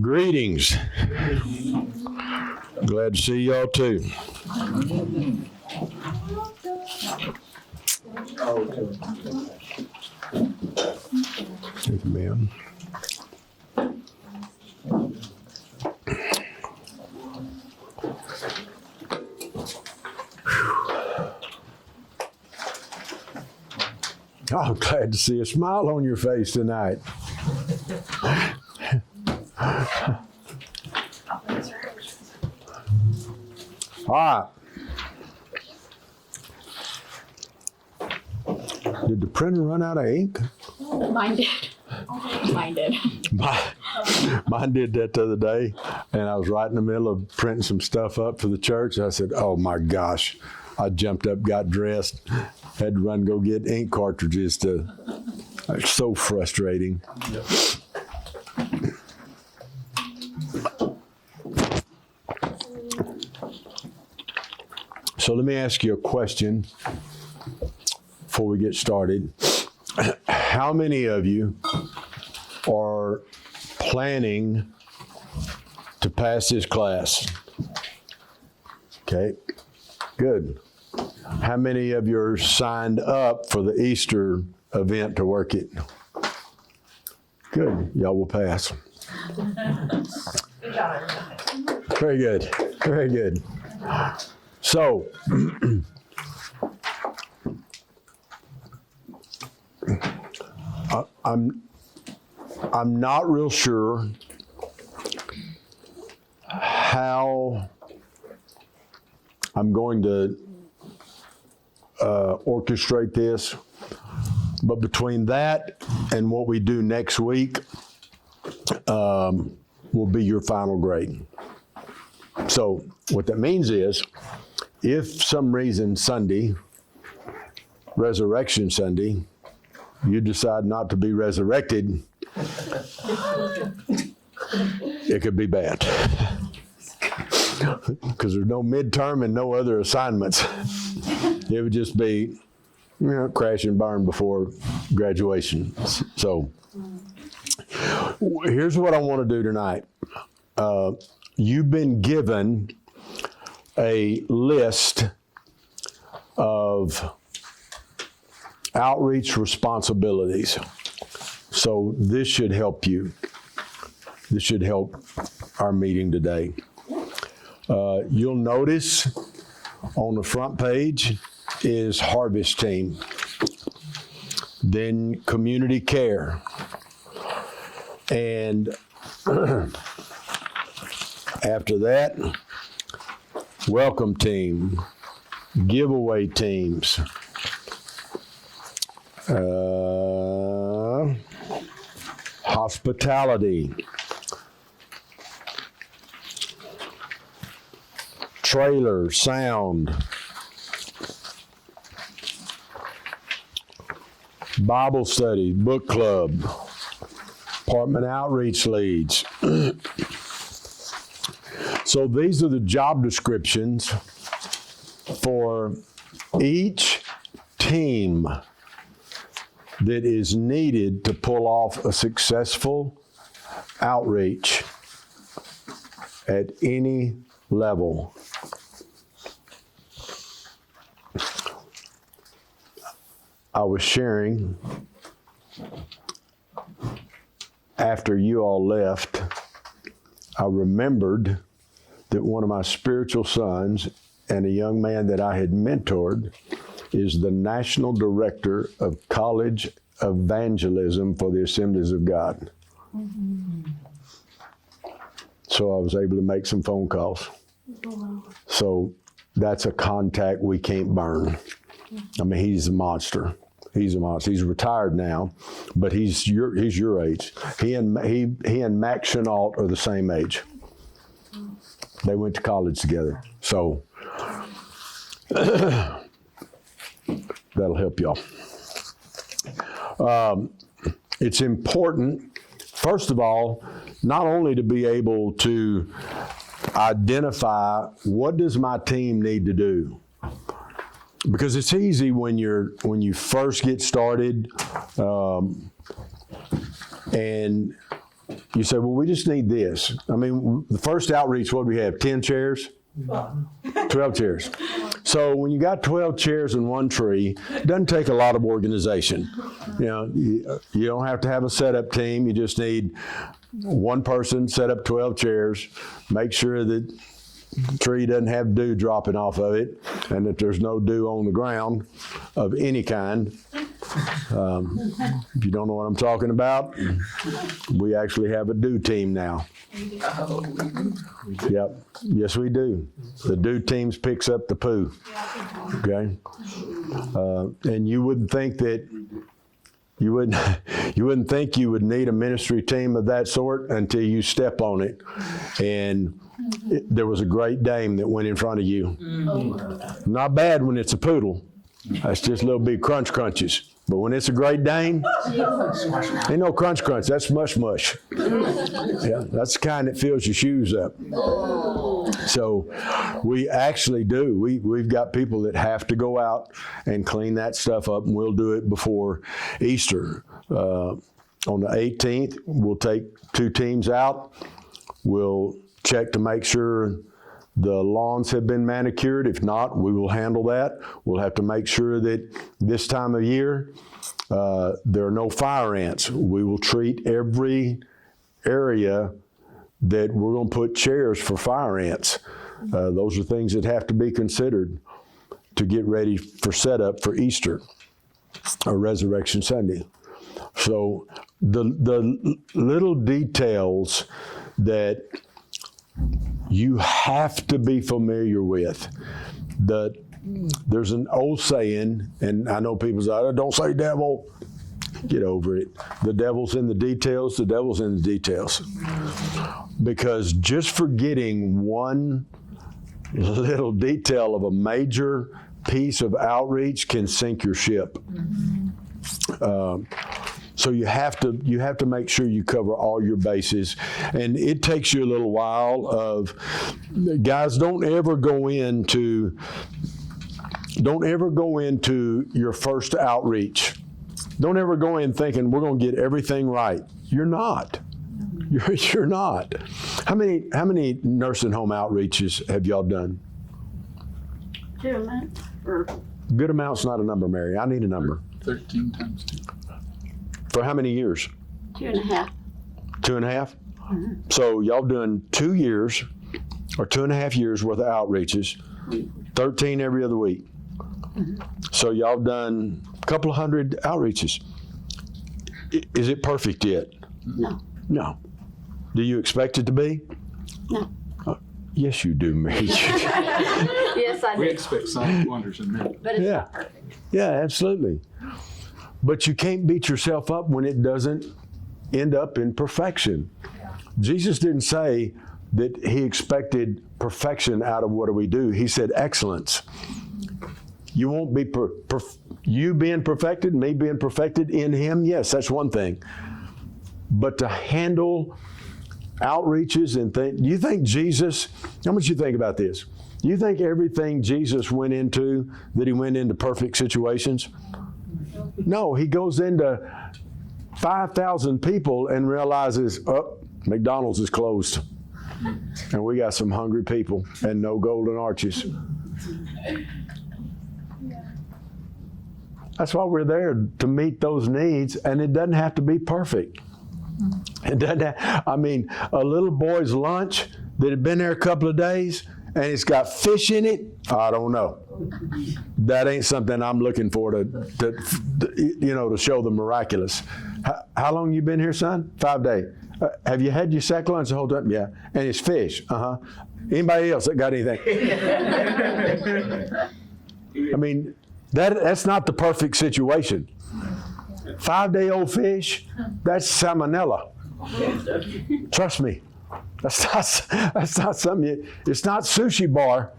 Greetings. Glad to see y'all too. Thank you, ma'am. I'm glad to see a smile on your face tonight. All right. Did the printer run out of ink? Mine did. Mine did. Mine did that the other day, and I was right in the middle of printing some stuff up for the church. I said, oh my gosh. I jumped up, got dressed, had to run go get ink cartridges it's so frustrating. Yep. So let me ask you a question before we get started. How many of you are planning to pass this class? Okay, good. How many of you are signed up for the Easter event to work it? Good, y'all will pass. Very good, very good. So, I'm not real sure how I'm going to orchestrate this, but between that and what we do next week will be your final grade. So what that means is, if some reason Sunday, Resurrection Sunday, you decide not to be resurrected, it could be bad. Because there's no midterm and no other assignments. It would just be, crash and burn before graduation. So here's what I want to do tonight. You've been given a list of outreach responsibilities. So this should help you. This should help our meeting today. You'll notice on the front page is Harvest Team, then Community Care, and after that, Welcome Team, Giveaway Teams, Hospitality, Trailer, Sound, Bible Study, Book Club, Apartment Outreach Leads. So these are the job descriptions for each team that is needed to pull off a successful outreach at any level. I was sharing after you all left, I remembered that one of my spiritual sons and a young man that I had mentored is the National Director of College Evangelism for the Assemblies of God. Mm-hmm. So I was able to make some phone calls. Wow. So that's a contact we can't burn. I mean, he's a monster. He's a monster. He's retired now, but he's your age. He and Max Chenault are the same age. They went to college together. So that'll help y'all. It's important, first of all, not only to be able to identify what does my team need to do. Because it's easy when you first get started, And you say, well, we just need this. I mean, the first outreach, what do we have? 10 chairs? 12 chairs. So when you got 12 chairs in one tree, it doesn't take a lot of organization. You know, you don't have to have a setup team. You just need one person set up 12 chairs, make sure that the tree doesn't have dew dropping off of it, and that there's no dew on the ground of any kind. If you don't know what I'm talking about, we actually have a dew team now. Yep. Yes, we do. The dew teams picks up the poo. Okay. And you wouldn't think that you wouldn't think you would need a ministry team of that sort until you step on it. And there was a Great Dane that went in front of you. Not bad when it's a poodle. That's just little big crunches. But when it's a Great Dane, ain't no crunch. That's mush. Yeah, that's the kind that fills your shoes up. So we actually do. We've got people that have to go out and clean that stuff up, and we'll do it before Easter. On the 18th, we'll take 2 teams out. We'll check to make sure the lawns have been manicured. If not, we will handle that. We'll have to make sure that this time of year there are no fire ants. We will treat every area that we're going to put chairs for fire ants. Those are things that have to be considered to get ready for setup for Easter or Resurrection Sunday. So the little details that you have to be familiar with. There's an old saying, and I know people say, oh, don't say devil. Get over it. The devil's in the details. The devil's in the details. Because just forgetting one little detail of a major piece of outreach can sink your ship. So you have to make sure you cover all your bases, and it takes you a little while. Guys, don't ever go into your first outreach. Don't ever go in thinking we're going to get everything right. You're not. You're not. How many nursing home outreaches have y'all done? 2 months. Good amount's not a number, Mary. I need a number. 13 times 2. For how many years? 2.5. 2.5? Mm-hmm. So y'all done 2 years or 2.5 years worth of outreaches, 13 every other week. Mm-hmm. So y'all done a couple of hundred outreaches. Is it perfect yet? No. No. Do you expect it to be? No. Yes, you do, Mary. Yes, I do. We expect signs, wonders, and miracles. But it's not perfect. Yeah, absolutely. But you can't beat yourself up when it doesn't end up in perfection. Jesus didn't say that he expected perfection out of what do we do. He said excellence. You won't be you being perfected, me being perfected in him. Yes, that's one thing. But to handle outreaches and things, you think Jesus, how much you think about this? You think everything Jesus went into, that he went into perfect situations? No, he goes into 5,000 people and realizes, oh, McDonald's is closed. And we got some hungry people and no golden arches. That's why we're there, to meet those needs, and it doesn't have to be perfect. It doesn't have, I mean, a little boy's lunch that had been there a couple of days and it's got fish in it, I don't know. That ain't something I'm looking for to show the miraculous. How long you been here, son? 5 days. Have you had your sack lunch the whole time? Yeah. And it's fish. Anybody else that got anything? I mean, that's not the perfect situation. 5-day-old fish, that's salmonella. Trust me. That's not something, it's not sushi bar.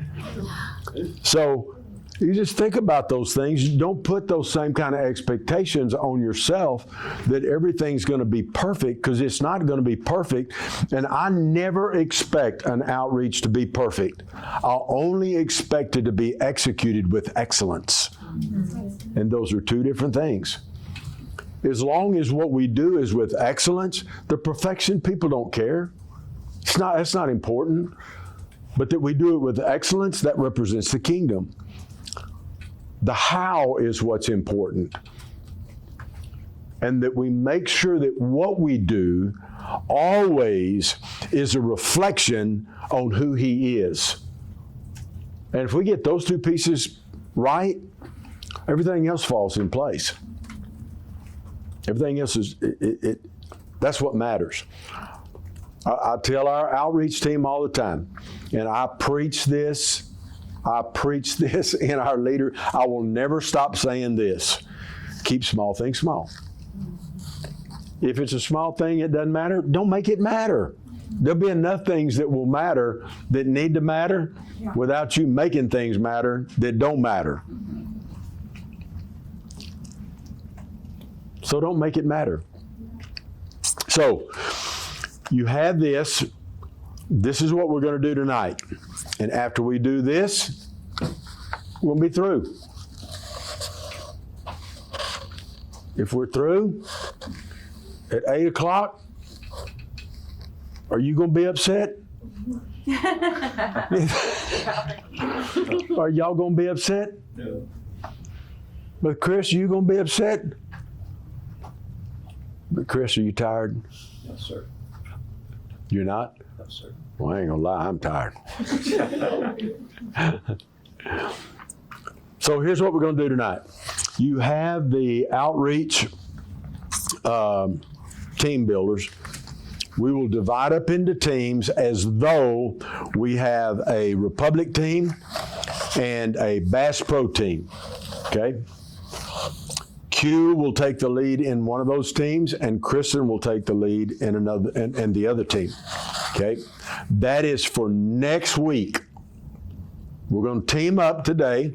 So you just think about those things. You don't put those same kind of expectations on yourself that everything's going to be perfect, because it's not going to be perfect. And I never expect an outreach to be perfect. I'll only expect it to be executed with excellence. And those are two different things. as long as what we do is with excellence, the perfection, people don't care. That's not important. But that we do it with excellence, that represents the kingdom. The how is what's important. And that we make sure that what we do always is a reflection on who He is. And if we get those two pieces right, everything else falls in place. Everything else is, that's what matters. I tell our outreach team all the time, and I preach this in our leader. I will never stop saying this. Keep small things small. If it's a small thing, it doesn't matter, don't make it matter. There'll be enough things that will matter that need to matter without you making things matter that don't matter. So don't make it matter. So you have this. This is what we're going to do tonight. And after we do this, we'll be through. If we're through at 8 o'clock, are you going to be upset? Are y'all going to be upset? No. But Chris, you going to be upset? But Chris, are you tired? No, sir. You're not? No, sir. Well, I ain't gonna lie, I'm tired. So here's what we're gonna do tonight. You have the outreach team builders. We will divide up into teams as though we have a Republic team and a Bass Pro team, okay? Q will take the lead in one of those teams, and Kristen will take the lead in another, and the other team. Okay, that is for next week. We're going to team up today,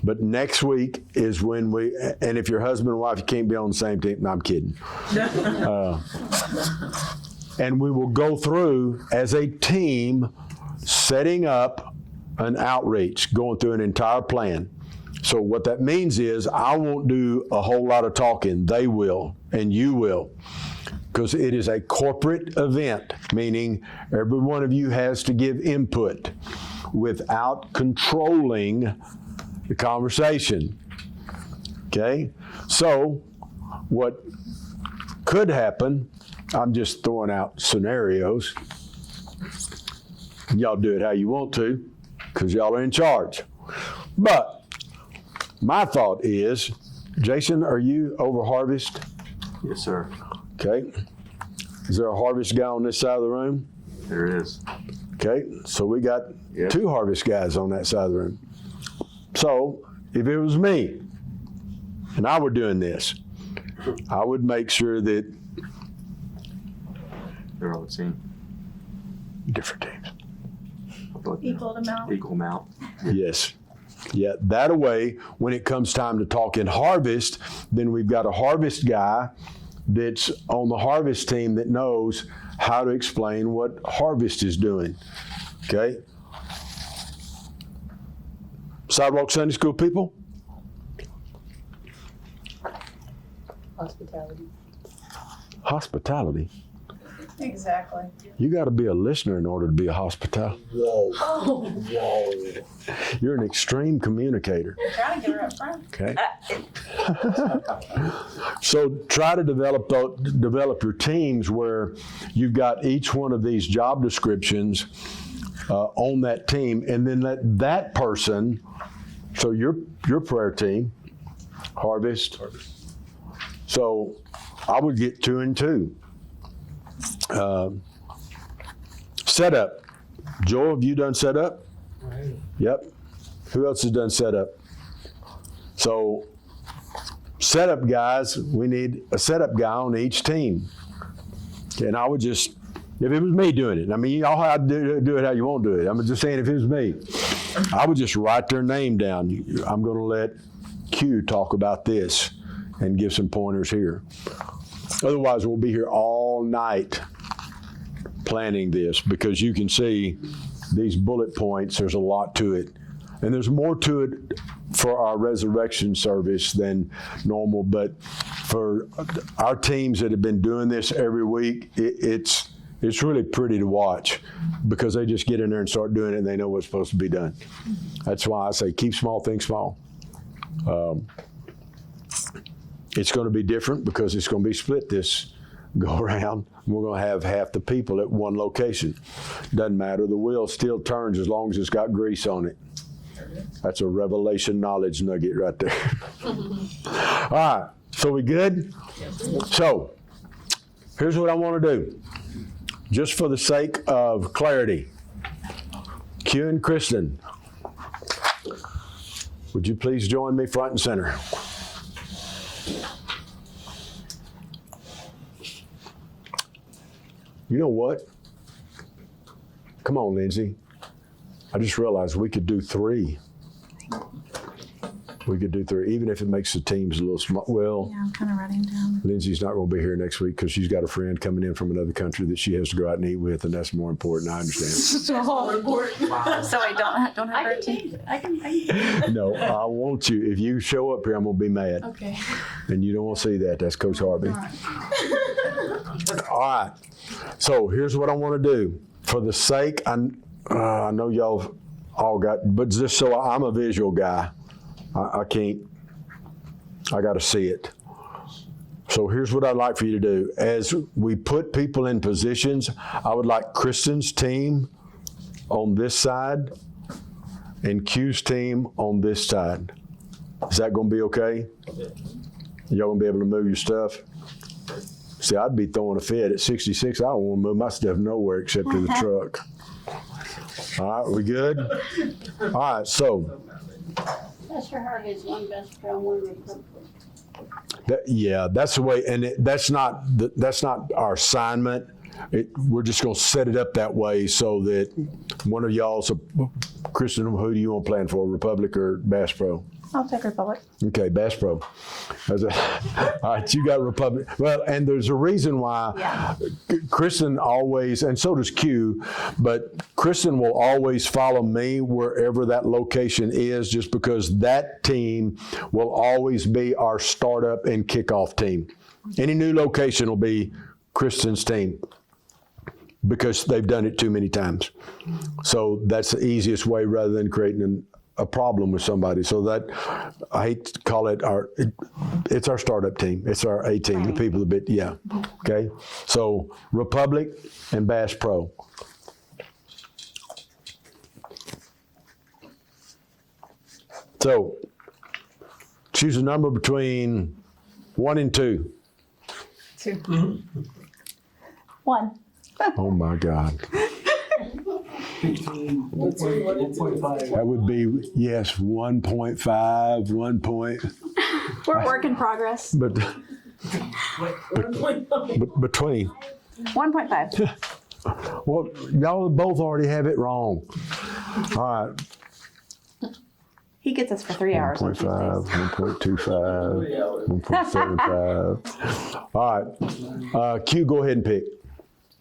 but next week is when we. And if you're husband and wife, you can't be on the same team. No, I'm kidding. And we will go through as a team, setting up an outreach, going through an entire plan. So what that means is I won't do a whole lot of talking. They will, and you will, because it is a corporate event, meaning every one of you has to give input without controlling the conversation. Okay? So what could happen, I'm just throwing out scenarios. Y'all do it how you want to, because y'all are in charge. But my thought is, Jason, are you over Harvest? Yes, sir. Okay. Is there a Harvest guy on this side of the room? There is. Okay. So we got two Harvest guys on that side of the room. So if it was me and I were doing this, I would make sure that They're all the same. different teams. Equal amount. Equal amount. Yes. Yeah, that way, when it comes time to talk in Harvest, then we've got a Harvest guy that's on the Harvest team that knows how to explain what Harvest is doing. Okay? Sidewalk Sunday School people? Hospitality. Hospitality. Exactly. You got to be a listener in order to be a hospitality. Oh. You're an extreme communicator. Trying to get her up front. Okay. So try to develop your teams where you've got each one of these job descriptions on that team, and then let that person. So your prayer team, Harvest. So I would get 2 and 2. Setup. Joel, have you done setup? Yep. Who else has done setup? So, setup guys, we need a setup guy on each team. And I would just, if it was me doing it, I mean, y'all have to do it how you want to do it. I'm just saying, if it was me, I would just write their name down. I'm going to let Q talk about this and give some pointers here. Otherwise, we'll be here all night planning this, because you can see these bullet points, there's a lot to it. And there's more to it for our resurrection service than normal, but for our teams that have been doing this every week, it's really pretty to watch because they just get in there and start doing it and they know what's supposed to be done. That's why I say keep small things small. It's going to be different because it's going to be split this go around. We're going to have half the people at one location. Doesn't matter. The wheel still turns as long as it's got grease on it. That's a revelation knowledge nugget right there. All right. So we good? So here's what I want to do. Just for the sake of clarity, Q and Kristen, would you please join me front and center? You know what? Come on, Lindsay. I just realized we could do 3. We could do 3, even if it makes the teams a little small. Well, Yeah, I'm kind of writing down. Lindsay's not going to be here next week because she's got a friend coming in from another country that she has to go out and eat with, and that's more important. I understand. So I don't have her team. I can. No, I want you. If you show up here, I'm going to be mad. Okay. And you don't want to see that. That's Coach Harvey. All right. So here's what I want to do. For the sake, I know y'all all got, but just so I'm a visual guy, I can't, I got to see it. So here's what I'd like for you to do. As we put people in positions, I would like Kristen's team on this side and Q's team on this side. Is that going to be okay? Y'all going to be able to move your stuff? See, I'd be throwing a fit at 66. I don't want to move my stuff nowhere except to the truck. All right, we good? All right, so. Mr. Harvey's one best friend, one Republican. That's the way, and that's not our assignment. We're just going to set it up that way so that one of y'all's Kristen, who do you want playing for, Republic or Bass Pro? I'll take Republic. Okay, Bass Pro. All right, you got Republic. Well, and there's a reason why Kristen always, and so does Q, but Kristen will always follow me wherever that location is, just because that team will always be our startup and kickoff team. Any new location will be Kristen's team because they've done it too many times. So that's the easiest way rather than creating a problem with somebody. So that, I hate to call it it's our startup team. It's our A team, the people a bit, okay? So Republic and Bass Pro. So choose a number between 1 and 2. 2. 1. Oh my God. 1.5. That would be, yes, 1.5, 1 point. We're a work in progress. But between. 1.5. Well, y'all both already have it wrong. All right. He gets us for 3 hours on 1.5, Tuesdays. 1.25, 1.75. All right. Q, go ahead and pick.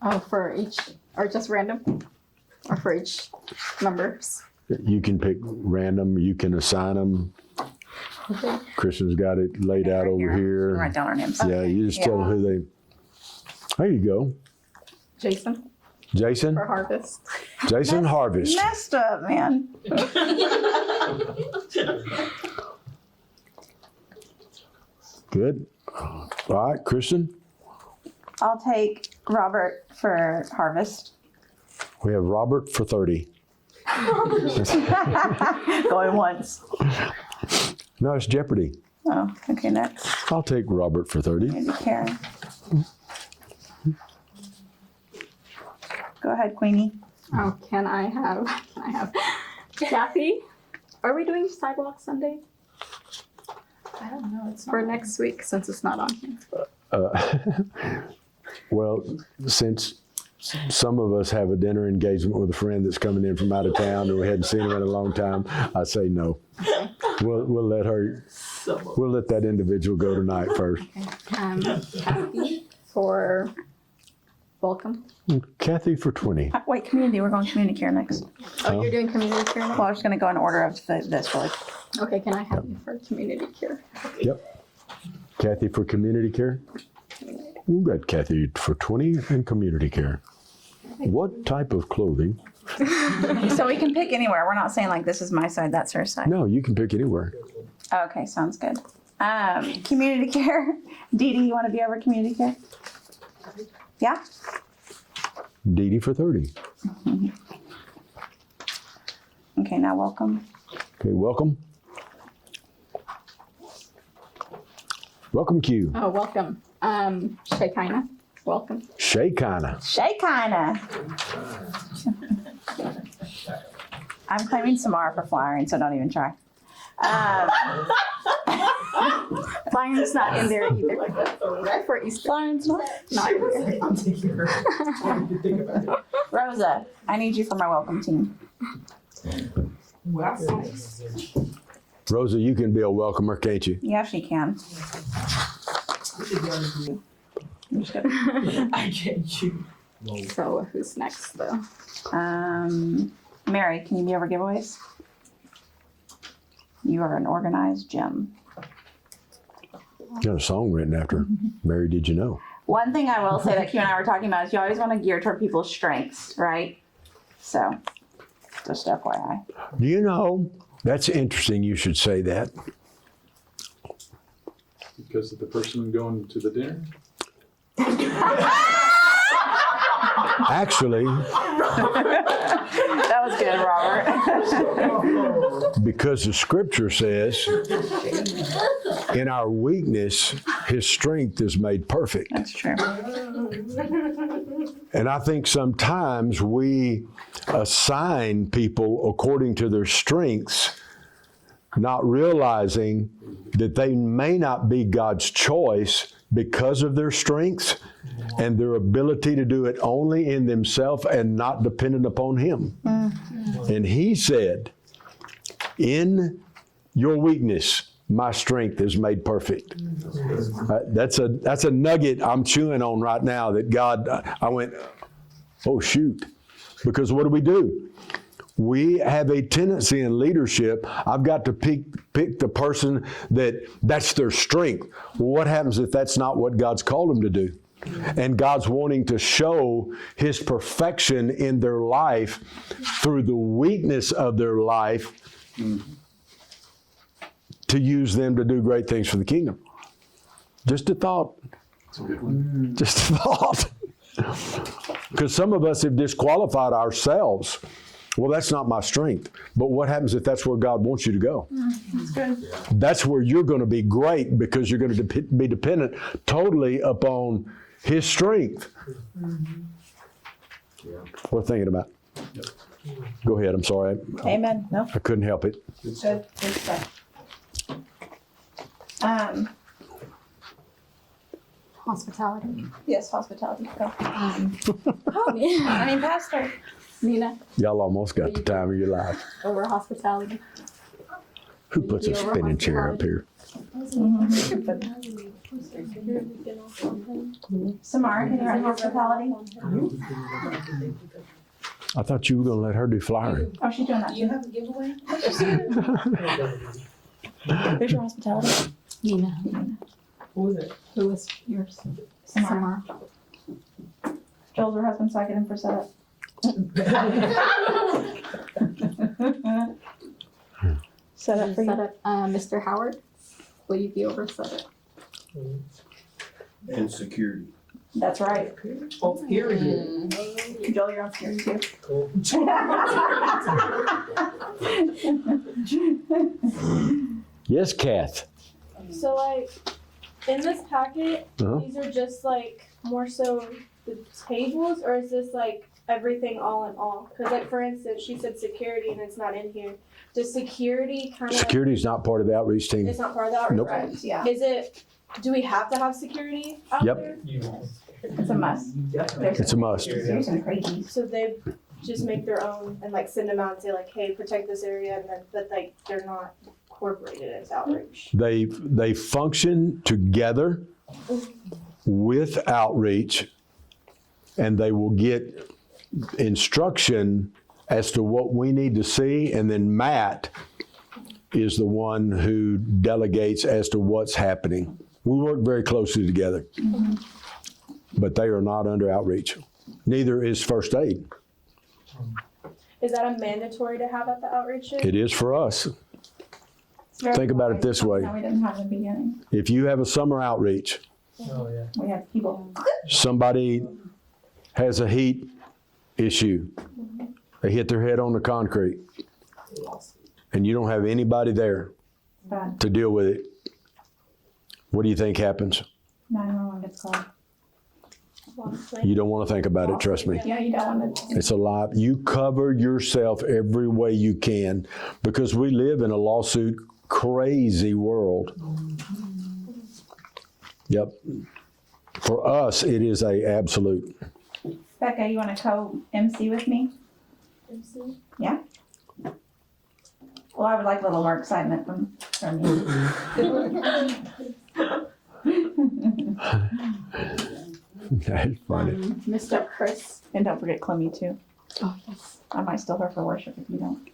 Oh, for each, or just random? Or for each numbers? You can pick random. You can assign them. Okay. Kristen's got it laid out over here. Write down our names. Yeah, you just tell them who they. There you go. Jason Jason. for Harvest. Jason Harvest. Messed up, man. Good. All right, Kristen. I'll take Robert for Harvest. We have Robert for 30. Going once. No, it's Jeopardy. Oh, okay, next. I'll take Robert for 30. Maybe Karen. Go ahead, Queenie. Oh, can I have Kathy? Are we doing Sidewalk Sunday I don't know. It's for next week since it's not on here? Well, since some of us have a dinner engagement with a friend that's coming in from out of town and we hadn't seen her in a long time, I say no. We'll let that individual go tonight first. Kathy for welcome. Kathy for 20. Wait, community. We're going community care next. Oh, you're doing community care now? Well, I'm just going to go in order of this really. Okay, can I have you for community care? Yep. Kathy for community care. We've got Kathy for 20 and community care. What type of clothing? So we can pick anywhere. We're not saying like this is my side, that's her side. No, you can pick anywhere. Okay, sounds good. Community care. Dee Dee, you want to be over community care? Yeah? Dee Dee for 30. Okay, now welcome. Okay, welcome. Welcome, Q. Oh, welcome. Shekinah, welcome. Shekinah. Shekinah. I'm claiming Samara for flyering, so don't even try. Flying's not in there either. For Easter. Flying's not? Not in there. Rosa, I need you for my welcome team. Rosa, you can be a welcomer, can't you? Yeah, she can. I'm just kidding. I get you. So who's next though? Mary, can you be over giveaways? You are an organized gem. Got a song written after Mary, did you know? One thing I will say that Q and I were talking about is you always want to gear toward people's strengths, right? So, just FYI. Do you know, that's interesting you should say that. Because of the person going to the dinner? Actually, That was good, Robert. because the scripture says, in our weakness, his strength is made perfect. That's true. And I think sometimes we assign people according to their strengths, not realizing that they may not be God's choice because of their strengths and their ability to do it only in themselves and not dependent upon Him. And He said, in your weakness, my strength is made perfect. That's a nugget I'm chewing on right now that God, I went, oh shoot. Because what do? We have a tendency in leadership, I've got to pick the person that's their strength. Well, what happens if that's not what God's called them to do? And God's wanting to show His perfection in their life through the weakness of their life to use them to do great things for the kingdom. Just a thought. That's a good one. Just a thought. Because some of us have disqualified ourselves. Well, that's not my strength. But what happens if that's where God wants you to go? That's good. That's where you're going to be great because you're going to be dependent totally upon His strength. Worth thinking about. Go ahead. I'm sorry. Amen. No. I couldn't help it. Good stuff. Hospitality. Yes, hospitality. Go. Oh, Pastor. Nina, Y'all almost got the time of your life. over hospitality. Who puts a spinning chair up here? Samara, can you run hospitality? I thought you were going to let her do flyering. Oh, she's doing that too. have a giveaway? Who's your hospitality? Nina, Who was it? who was yours? Samara. Joel's her husband, so I get him for setup. Setup for you. Setup. Mr. Howard, will you be over setup? And security. That's right. Oh, period. Joel, you're on security too. Cool. Yes, Kath. So like in this packet, Uh-huh. these are just like more so the tables, or is this like everything all in all? Because like for instance, she said security and it's not in here. Does security kind of? Security is not part of the outreach team. It's not part of the outreach. Nope. Right? Yeah. Is it? Do we have to have security out Yep. there? It's a must. It's a must. There's some crazy. So they just make their own and like send them out and say like, hey, protect this area, and then but like they're not incorporated as outreach. They function together with outreach and they will get instruction as to what we need to see, and then Matt is the one who delegates as to what's happening. We work very closely together, but they are not under outreach. Neither is first aid. Is that a mandatory to have at the outreaches? It is for us. It's very Think about it this way. No, we didn't have in the beginning. If you have a summer outreach, Oh, yeah. We had people. somebody has a heat issue, they hit their head on the concrete, and you don't have anybody there Bad. to deal with it, what do you think happens? 911 gets called. You don't want to think about it, trust me. Yeah, you don't want to. It's a lie. You cover yourself every way you can, because we live in a lawsuit crazy world. Yep. For us, it is a absolute. Becca, you want to co-MC with me? Yeah? Well, I would like a little more excitement from you. That's funny. Mr. Chris. And don't forget Clemmy too. Oh, yes. I might steal her for worship if you don't.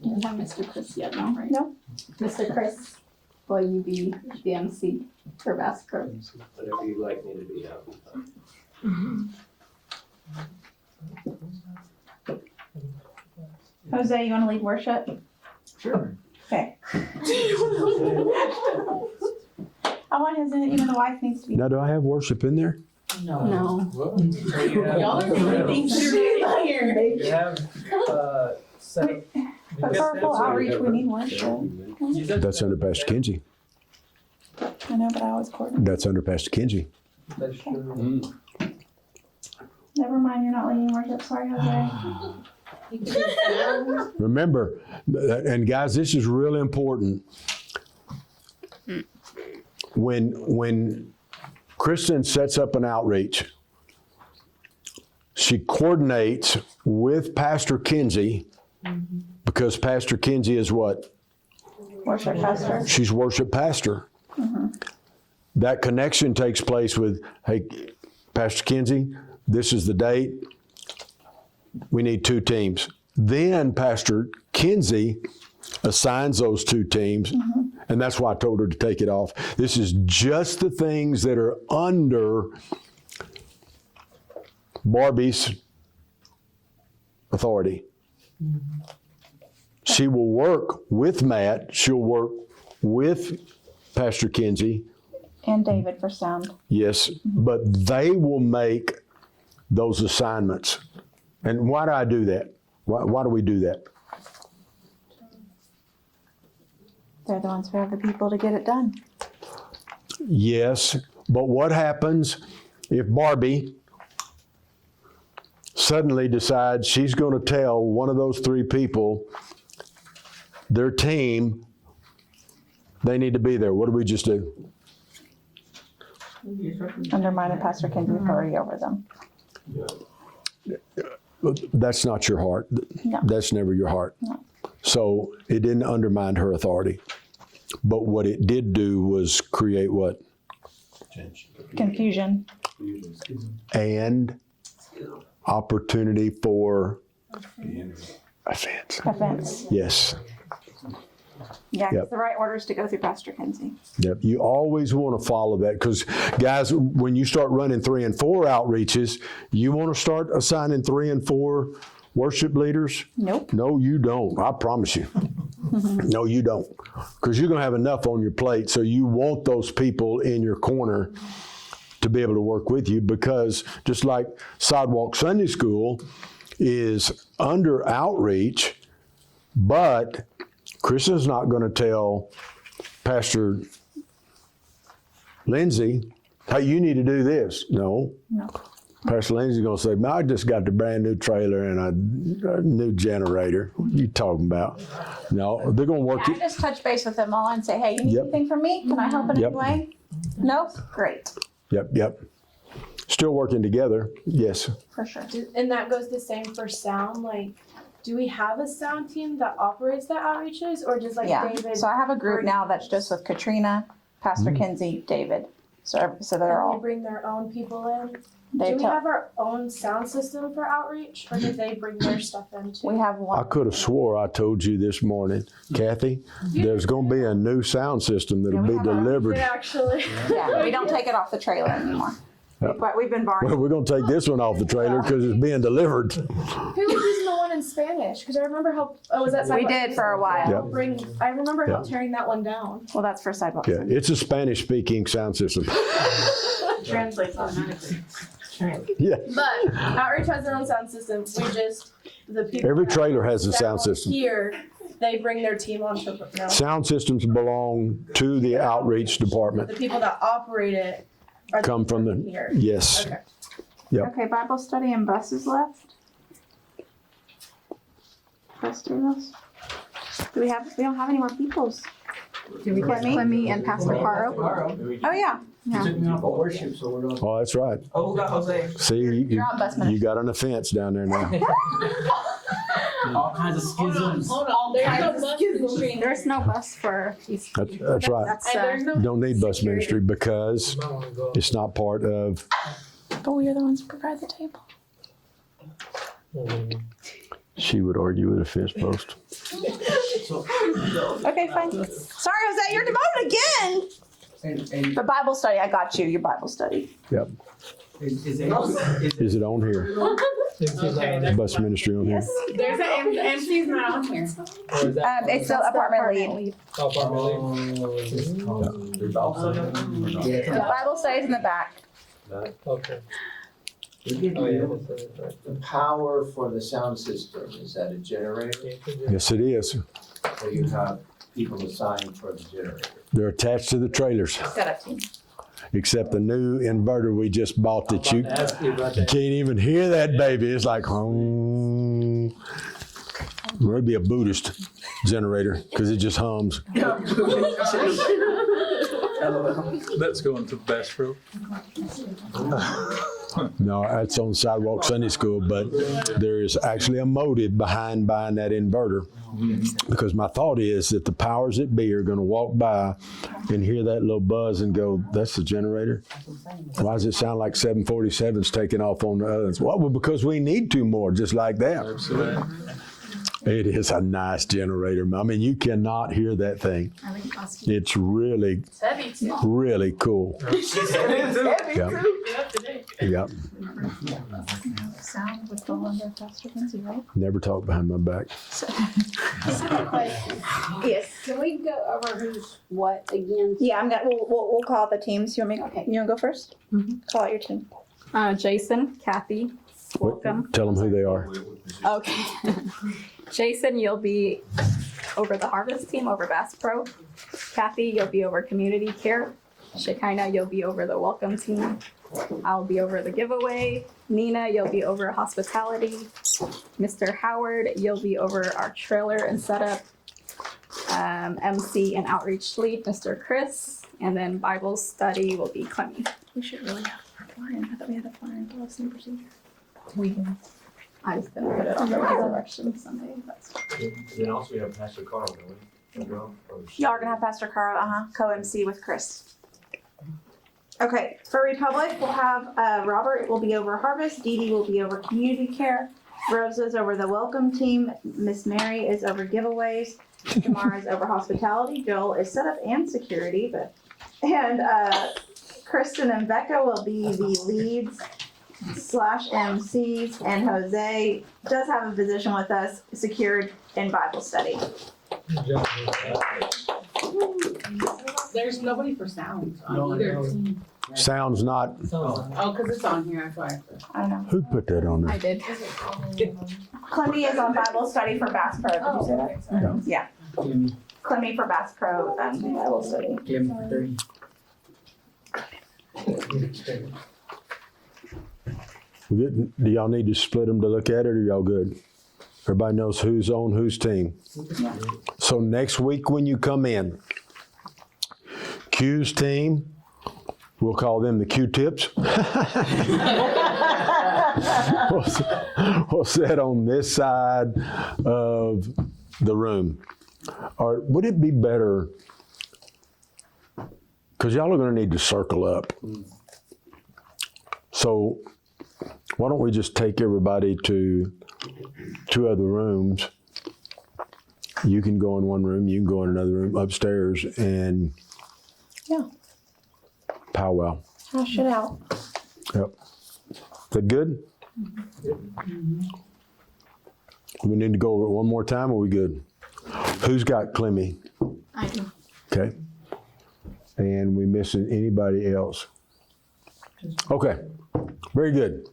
You have Mr. Chris yet, no, right? No. Mr. Chris, will you be the MC for Vasco? Whatever you'd like me to be, I'll be fine. Jose, you want to lead worship? Sure. Okay. I want his, even the wife needs to be. Now, do I have worship in there? No. No. Y'all are doing things here. You have, set up. But for our full outreach, we need worship. That's under Pastor Kinsey. I know, but I always coordinate. That's under Pastor Kinsey. That's true. Never mind, you're not leading worship. Sorry, Jose. Remember, and guys, this is really important. When Kristen sets up an outreach, she coordinates with Pastor Kinsey, because Pastor Kinsey is what? Worship pastor. She's worship pastor. That connection takes place with, hey, Pastor Kinsey, this is the date. We need 2 teams. Then Pastor Kinsey assigns those 2 teams, and that's why I told her to take it off. This is just the things that are under Barbie's authority. She will work with Matt. She'll work with Pastor Kinsey. And David for sound. Yes, but they will make those assignments. And why do I do that? Why do we do that? They're the ones who have the people to get it done. Yes, but what happens if Barbie suddenly decides she's going to tell one of those 3 people, their team, they need to be there? What do we just do? Undermine Pastor Kinsey's authority over them. That's not your heart. No. That's never your heart. No. So it didn't undermine her authority. But what it did do was create what? Confusion. And opportunity for offense. Offense. Yes. Yeah, 'cause Yep. the right order is to go through Pastor Kinsey. Yep. You always want to follow that, because, guys, when you start running 3 and 4 outreaches, you want to start assigning 3 and 4 worship leaders? Nope. No, you don't. I promise you. No, you don't. Because you're going to have enough on your plate. So you want those people in your corner to be able to work with you, because just like Sidewalk Sunday School is under outreach, but Kristen's not going to tell Pastor Lindsay, hey, you need to do this. No. No. Pastor Lindsay's going to say, I just got the brand new trailer and a new generator. What are you talking about? No, they're going to work I it. just touch base with them all and say, hey, you need Yep. anything from me? Can I help in Yep. any way? Nope. Great. Yep. Still working together. Yes. For sure. And that goes the same for sound. Like, do we have a sound team that operates the outreaches, or just like Yeah. David? So I have a group now that's just with Katrina, Pastor Kinsey, David. So they're They all, bring their own people in. they Do we tell, have our own sound system for outreach, or do they bring their stuff in too? we have I one. could have swore I told you this morning, Kathy, there's going to be a new sound system that'll Yeah, we be have our own. delivered. They actually. Yeah, we don't take it off the trailer anymore. But we've been Well, borrowing. we're going to take this one off the trailer because it's being delivered. Who was using the one in Spanish? Because I remember how. Oh, was that We sidewalk? did for a while. Yeah. I remember Yeah. how tearing that one down. Well, that's for sidewalks. Yeah, it's a Spanish-speaking sound system. Translates automatically. Yeah, But outreach has their own sound system. The people. every that trailer has a sound system. Here, they bring their team on to. No. Sound systems belong to the outreach department. The people that operate it are Come from the, here. yes. Okay. Yep. Okay, Bible study and buses left. Let's do those. We don't have any more peoples. Do we get Clemmy and Pastor Caro? Oh, yeah. Worship, so we're going. Oh, that's right. Oh, we got Jose. See, you, You're on bus ministry. you got an offense down there now. All kinds of schisms. Hold on, there's no bus between. There's no bus for these. That's right. That's, And there's no. Don't need bus ministry because You might wanna go. it's not part of, But we are the ones who provide the table. she would argue with a fence post. Okay, fine. Sorry, Jose, you're demoted again. And The Bible study, I got you, your Bible study. Yep. is Is it on here? Okay. Bus ministry on here? There's an MC's not on here. Or is that? It's the apartment lead. Oh, apartment lead. The Bible study's in the back. Okay. We give Oh, yeah. you that's right. the power for the sound system, is that a generator? Yes, it is. So you have people assigned for the generator? They're attached to the trailers, Setup team. except the new inverter we just bought that you Ask you about that. can't even hear that baby. It's like, maybe a Buddhist generator because it just hums. That's going to Bass Pro. No, that's on Sidewalk Sunday School, but there is actually a motive behind buying that inverter. Because my thought is that the powers that be are going to walk by and hear that little buzz and go, that's the generator? Why does it sound like 747's taking off on the others? Well, because we need two more just like that. Absolutely. It is a nice generator. I mean, you cannot hear that thing. It's really, really cool. Yep. Yep. Sound would go under Pastor Lindsay, right? Never talk behind my back. Yes. Can we go over who's what again? Yeah, we'll call out the teams. You want me? Okay. You want to go first? Call out your team. Jason, Kathy, welcome. Tell them who they are. Okay. Jason, you'll be over the harvest team, over Bass Pro. Kathy, you'll be over community care. Shekinah, you'll be over the welcome team. I'll be over the giveaway. Nina, you'll be over hospitality. Mr. Howard, you'll be over our trailer and setup. MC and outreach lead, Mr. Chris. And then Bible study will be Clemmy. We should really have a flyer. I thought we had a flyer in policy and procedure. I just didn't put it on the resurrection Sunday. That's Then also we have Pastor Carl, don't we? Y'all are gonna have Pastor Carl, co-MC with Chris. Okay, for Republic, we'll have Robert will be over Harvest, Dee Dee will be over Community Care, Rosa's over the Welcome Team, Miss Mary is over Giveaways, Jamara is over Hospitality, Joel is Setup and Security, and Kristen and Becca will be the leads / MCs, and Jose does have a position with us secured in Bible study. Good job. There's nobody for sound on No, I either know. team. Sounds not, Oh, because it's on here, that's why. I don't know. who put that on I there? did. Clemmy is on Bible study for Bass Pro. Did you say that? Yeah. Clemmy for Bass Pro Bible study. Do y'all need to split them to look at it, or y'all good? Everybody knows who's on whose team. So next week when you come in, Q's team, we'll call them the Q-tips. We'll sit on this side of the room. Or would it be better, because y'all are going to need to circle up. So why don't we just take everybody to 2 other rooms? You can go in one room, you can go in another room upstairs, and Yeah. powwow. Hash it out. Yep. Is that good? We need to go over it one more time, or are we good? Who's got Clemmy? I do. Okay. And we missing anybody else? Okay. Very good.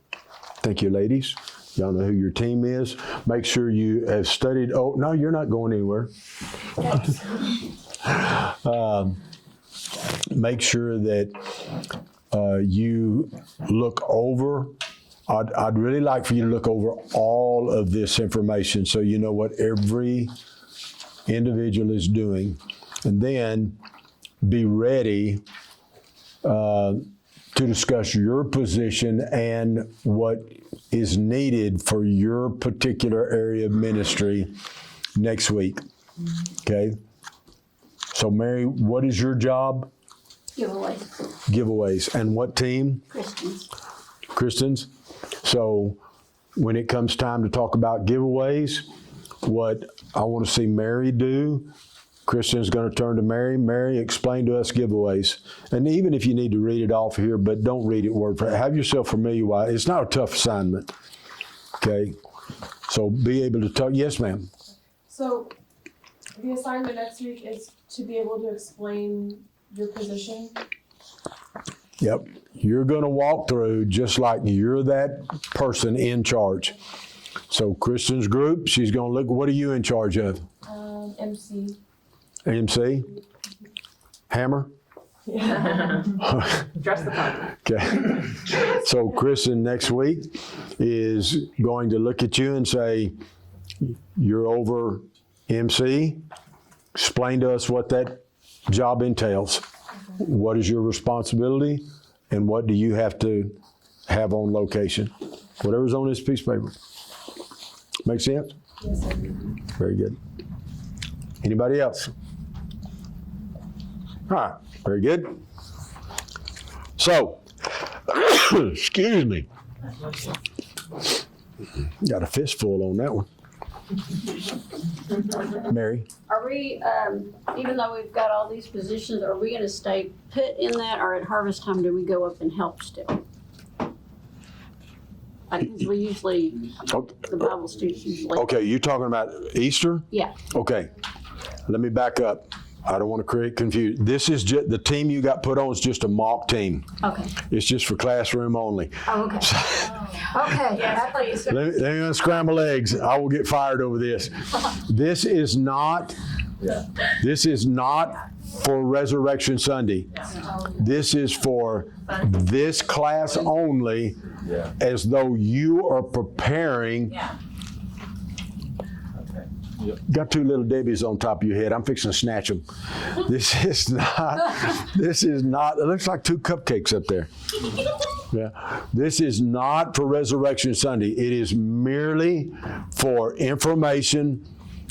Thank you, ladies. Y'all know who your team is. Make sure you have studied. Oh, no, you're not going anywhere. Make sure that you look over. I'd really like for you to look over all of this information so you know what every individual is doing. And then be ready to discuss your position and what is needed for your particular area of ministry next week. Okay? So, Mary, what is your job? Giveaway. Giveaways. And what team? Christians. Christians. So, when it comes time to talk about giveaways, what I want to see Mary do, Christian's going to turn to Mary. Mary, explain to us giveaways. And even if you need to read it off here, but don't read it word for word. Have yourself familiar with it. It's not a tough assignment. Okay? So be able to talk. Yes, ma'am. So the assignment next week is to be able to explain your position. Yep. You're going to walk through just like you're that person in charge. So Christian's group, she's going to look, what are you in charge of? MC. AMC? Hammer? Dress the part. Okay. So Kristen next week is going to look at you and say, you're over MC. Explain to us what that job entails. What is your responsibility and what do you have to have on location? Whatever's on this piece of paper. Make sense? Yes, sir. Very good. Anybody else? All right, very good. So, excuse me. Got a fistful on that one. Mary? Are we, even though we've got all these positions, are we gonna stay put in that, or at harvest time do we go up and help still? We usually, the Bible students usually. Okay, you talking about Easter? Yeah. Okay, let me back up. I don't want to create confusion. This is just, the team you got put on is just a mock team. Okay. It's just for classroom only. Oh, okay. Okay. Yes, please. Let me unscramble eggs. I will get fired over this. This is not for Resurrection Sunday. This is for this class only, as though you are preparing. Got 2 little Debbies on top of your head. I'm fixing to snatch them. This is not, it looks like 2 cupcakes up there. Yeah. This is not for Resurrection Sunday. It is merely for information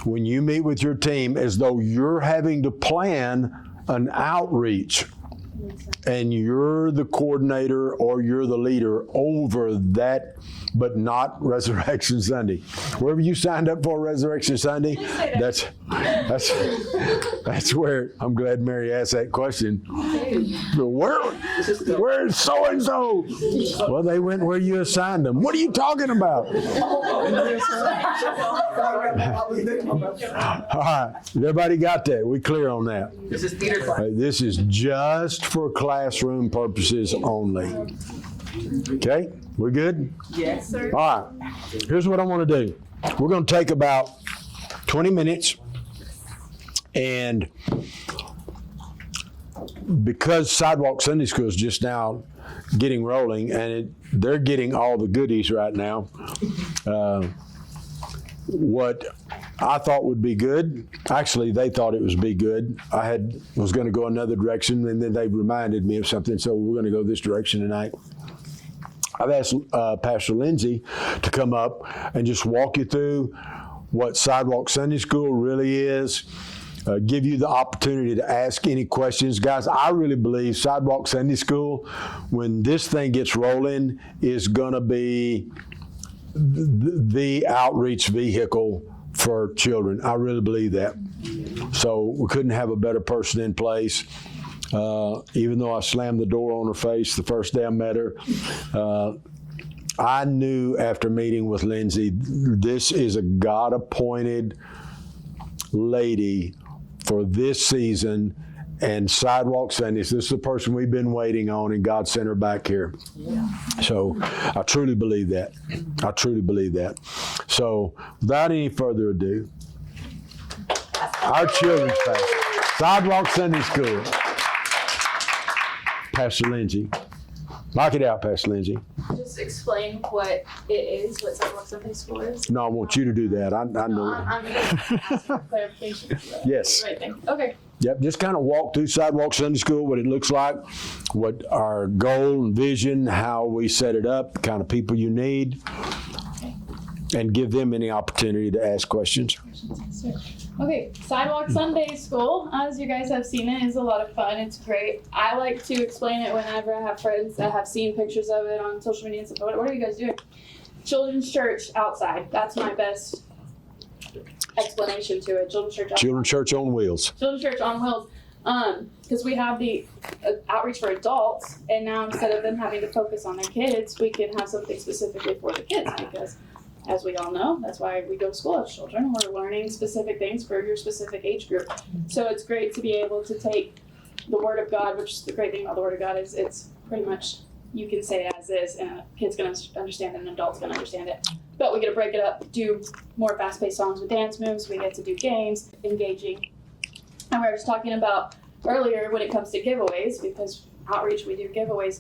when you meet with your team, as though you're having to plan an outreach and you're the coordinator or you're the leader over that, but not Resurrection Sunday. Wherever you signed up for Resurrection Sunday, that's where, I'm glad Mary asked that question. Where's so-and-so? Well, they went where you assigned them. What are you talking about? All right, everybody got that? We clear on that? This is theater class. This is just for classroom purposes only. Okay, we good? Yes, sir. All right, here's what I want to do. We're going to take about 20 minutes, and because Sidewalk Sunday School is just now getting rolling, and they're getting all the goodies right now, what I thought would be good, actually they thought it was be good. I was going to go another direction, and then they reminded me of something, so we're going to go this direction tonight. I've asked Pastor Lindsay to come up and just walk you through what Sidewalk Sunday School really is, give you the opportunity to ask any questions. Guys, I really believe Sidewalk Sunday School, when this thing gets rolling, is going to be the outreach vehicle for children. I really believe that. So we couldn't have a better person in place. Even though I slammed the door on her face the first day I met her, I knew after meeting with Lindsay, this is a God-appointed lady for this season and Sidewalk Sundays. This is the person we've been waiting on, and God sent her back here. So I truly believe that. I truly believe that. So without any further ado, our children's pastor, Sidewalk Sunday School, Pastor Lindsay. Knock it out, Pastor Lindsay. Just explain what it is, what Sidewalk Sunday School is. No, I want you to do that. I know. I'm just asking clarification. Yes. Right thing. Okay. Yep, just kind of walk through Sidewalk Sunday School, what it looks like, what our goal and vision, how we set it up, the kind of people you need, and give them any opportunity to ask questions. Okay, Sidewalk Sunday School, as you guys have seen it, is a lot of fun. It's great. I like to explain it whenever I have friends that have seen pictures of it on social media and stuff. What are you guys doing? Children's church outside. That's my best explanation to it. Children's church outside. Children's Church on Wheels. Children's Church on Wheels. Because we have the outreach for adults, and now instead of them having to focus on their kids, we can have something specifically for the kids, because as we all know, that's why we go to school as children. We're learning specific things for your specific age group. So it's great to be able to take the Word of God, which is the great thing about the Word of God is it's pretty much, you can say it as is, and a kid's going to understand it and an adult's going to understand it. But we get to break it up, do more fast-paced songs with dance moves. We get to do games, engaging. And we were just talking about earlier when it comes to giveaways, because outreach, we do giveaways.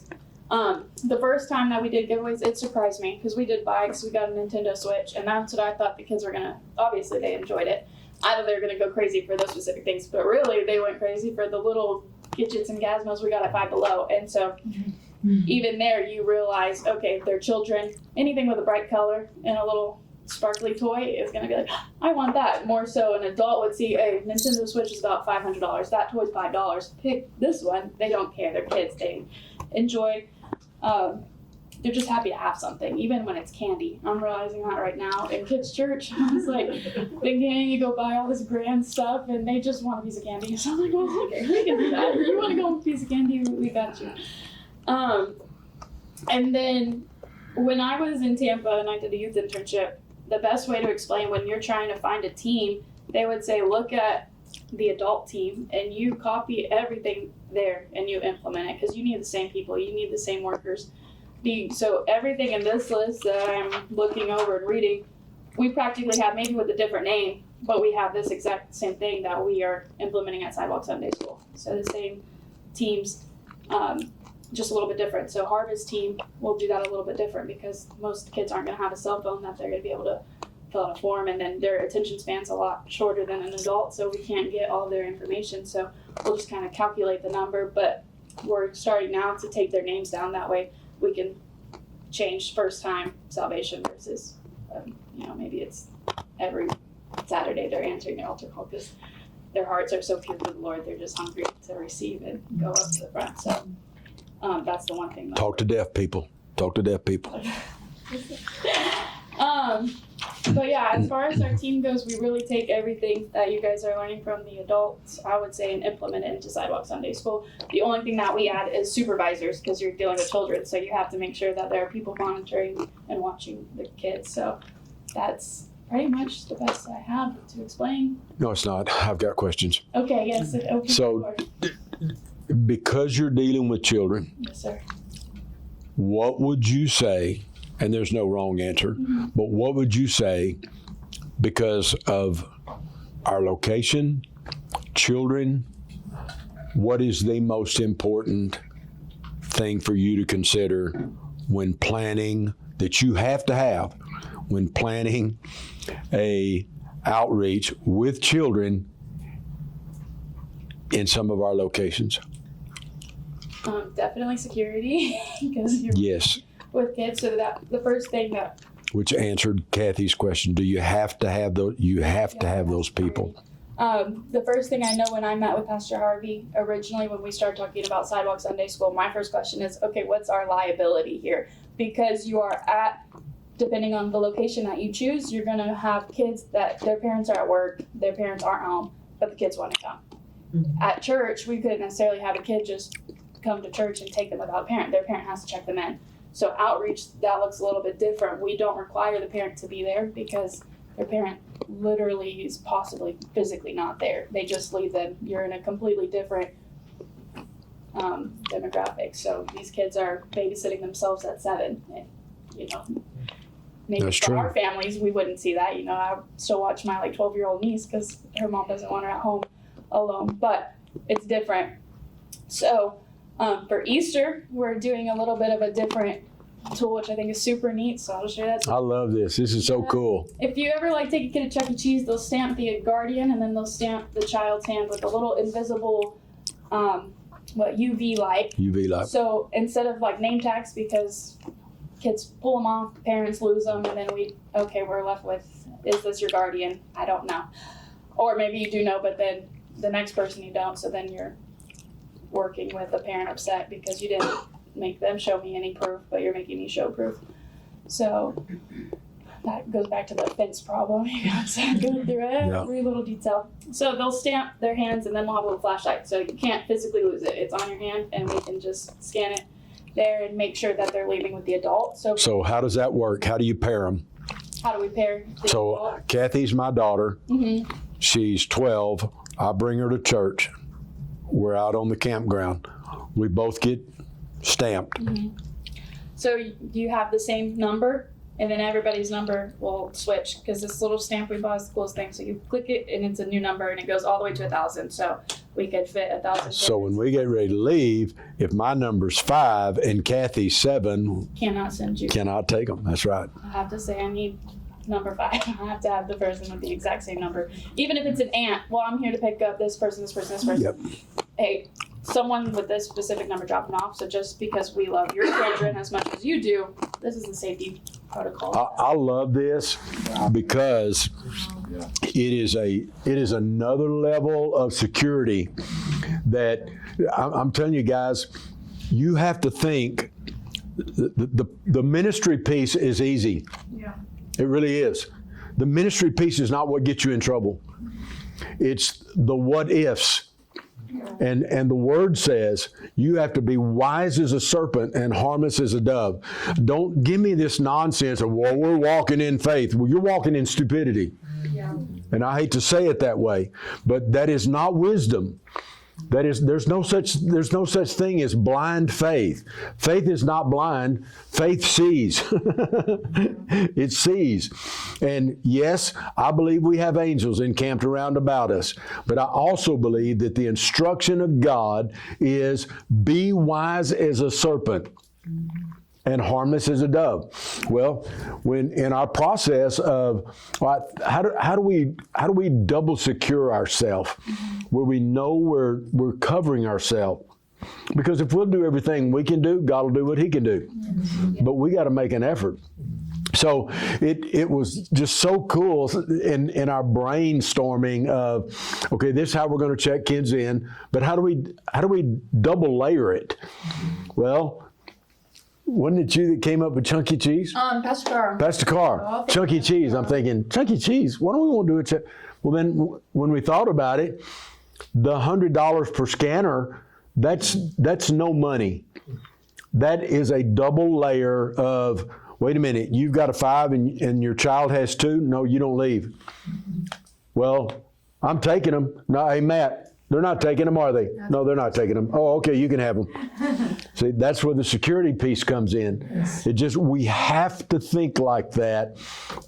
The first time that we did giveaways, it surprised me because we did bikes, we got a Nintendo Switch, and that's what I thought the kids were gonna, obviously they enjoyed it. I thought they were gonna go crazy for those specific things, but really they went crazy for the little gadgets and gizmos we got at Five Below. And so even there you realize, okay, they're children, anything with a bright color and a little sparkly toy is gonna be like, I want that. More so an adult would see, a Nintendo Switch is about $500, that toy's $5, pick this one. They don't care, they're kids, they enjoy. They're just happy to have something, even when it's candy. I'm realizing that right now in kids' church. I was like, thinking you go buy all this grand stuff, and they just want a piece of candy. So I'm like, well, okay, we can do that. You want to go with a piece of candy? We got you. And then when I was in Tampa and I did a youth internship, the best way to explain when you're trying to find a team, they would say, look at the adult team and you copy everything there and you implement it, because you need the same people, you need the same workers. So everything in this list that I'm looking over and reading, we practically have, maybe with a different name, but we have this exact same thing that we are implementing at Sidewalk Sunday School. So the same teams, just a little bit different. So Harvey's team will do that a little bit different because most kids aren't going to have a cell phone that they're going to be able to fill out a form, and then their attention span's a lot shorter than an adult, so we can't get all their information. So we'll just kind of calculate the number, but we're starting now to take their names down. That way we can change first time salvation versus, maybe it's every Saturday they're answering their altar call because their hearts are so pure to the Lord. They're just hungry to receive and go up to the front. So that's the one thing. Talk to deaf people. Talk to deaf people. But yeah, as far as our team goes, we really take everything that you guys are learning from the adults, I would say, and implement it into Sidewalk Sunday School. The only thing that we add is supervisors, because you're dealing with children, so you have to make sure that there are people monitoring and watching the kids. So that's pretty much the best I have to explain. No, it's not. I've got questions. Okay, yes. Okay, So, because you're dealing with children, yes, sir. what would you say, and there's no wrong answer, but what would you say, because of our location, children, what is the most important thing for you to consider when planning, that you have to have when planning a outreach with children in some of our locations? Definitely security, because you're Yes. with kids. So that the first thing that Which answered Kathy's question. Do you have to have those? You have to have those people. The first thing I know when I met with Pastor Harvey originally, when we started talking about Sidewalk Sunday School, my first question is, okay, what's our liability here? Because you are depending on the location that you choose, you're going to have kids that their parents are at work, their parents aren't home, but the kids want to come. At church, we couldn't necessarily have a kid just come to church and take them without a parent. Their parent has to check them in. So outreach, that looks a little bit different. We don't require the parent to be there because their parent literally is possibly physically not there. They just leave them. You're in a completely different demographic. So these kids are babysitting themselves at 7. And, maybe That's for true. our families, we wouldn't see that. I still watch my 12-year-old niece because her mom doesn't want her at home alone. But it's different. So for Easter, we're doing a little bit of a different tool, which I think is super neat. So I'll show you that. I love this. This is so cool. If you ever take a kid to Chuck E. Cheese, they'll stamp the guardian and then they'll stamp the child's hand with a little invisible UV light. UV light. So instead of name tags, because kids pull them off, parents lose them, and then we're left with, is this your guardian? I don't know. Or maybe you do know, but then the next person you don't, so then you're working with a parent upset because you didn't make them show me any proof, but you're making me show proof. So that goes back to the fence problem. You got to go through every little detail. So they'll stamp their hands and then we'll have a little flashlight. So you can't physically lose it. It's on your hand and we can just scan it there and make sure that they're leaving with the adult. So how does that work? How do you pair them? how do we pair the So adult? Kathy's my daughter. Mm-hmm. She's 12. I bring her to church. We're out on the campground. We both get stamped. Mm-hmm. So you have the same number, and then everybody's number will switch because this little stamp we bought is the coolest thing. So you click it, and it's a new number, and it goes all the way to 1,000. So we could fit 1,000. So when we get ready to leave, if my number's 5 and Kathy's 7, Cannot send you. cannot take them. That's right. I have to say I need number 5. I have to have the person with the exact same number, even if it's an aunt. Well, I'm here to pick up this person, this person, this person. Yep. Hey, someone with this specific number dropping off. So just because we love your children as much as you do, this is the safety protocol. I love this because it is another level of security that I'm telling you guys, you have to think the ministry piece is easy. Yeah. It really is. The ministry piece is not what gets you in trouble. It's the what ifs. And the word says you have to be wise as a serpent and harmless as a dove. Don't give me this nonsense of, well, we're walking in faith. Well, you're walking in stupidity. Yeah. And I hate to say it that way, but that is not wisdom. That is, there's no such thing as blind faith. Faith is not blind. Faith sees. It sees. And yes, I believe we have angels encamped around about us. But I also believe that the instruction of God is be wise as a serpent and harmless as a dove. Well, when in our process of how do we double secure ourselves where we know we're covering ourselves? Because if we'll do everything we can do, God will do what He can do. But we got to make an effort. So it was just so cool in our brainstorming of, okay, this is how we're going to check kids in, but how do we double layer it? Well, wasn't it you that came up with Chunky Cheese? Pastor Carr. Pastor Carr, Chunky Cheese. I'm thinking, Chunky Cheese, why don't we want to do a check? Well, then when we thought about it, the $100 per scanner, that's no money. That is a double layer of, wait a minute, you've got a 5 and your child has 2? No, you don't leave. Well, I'm taking them. No, hey, Matt, they're not taking them, are they? No, they're not taking them. Oh, okay, you can have them. See, that's where the security piece comes in. We have to think like that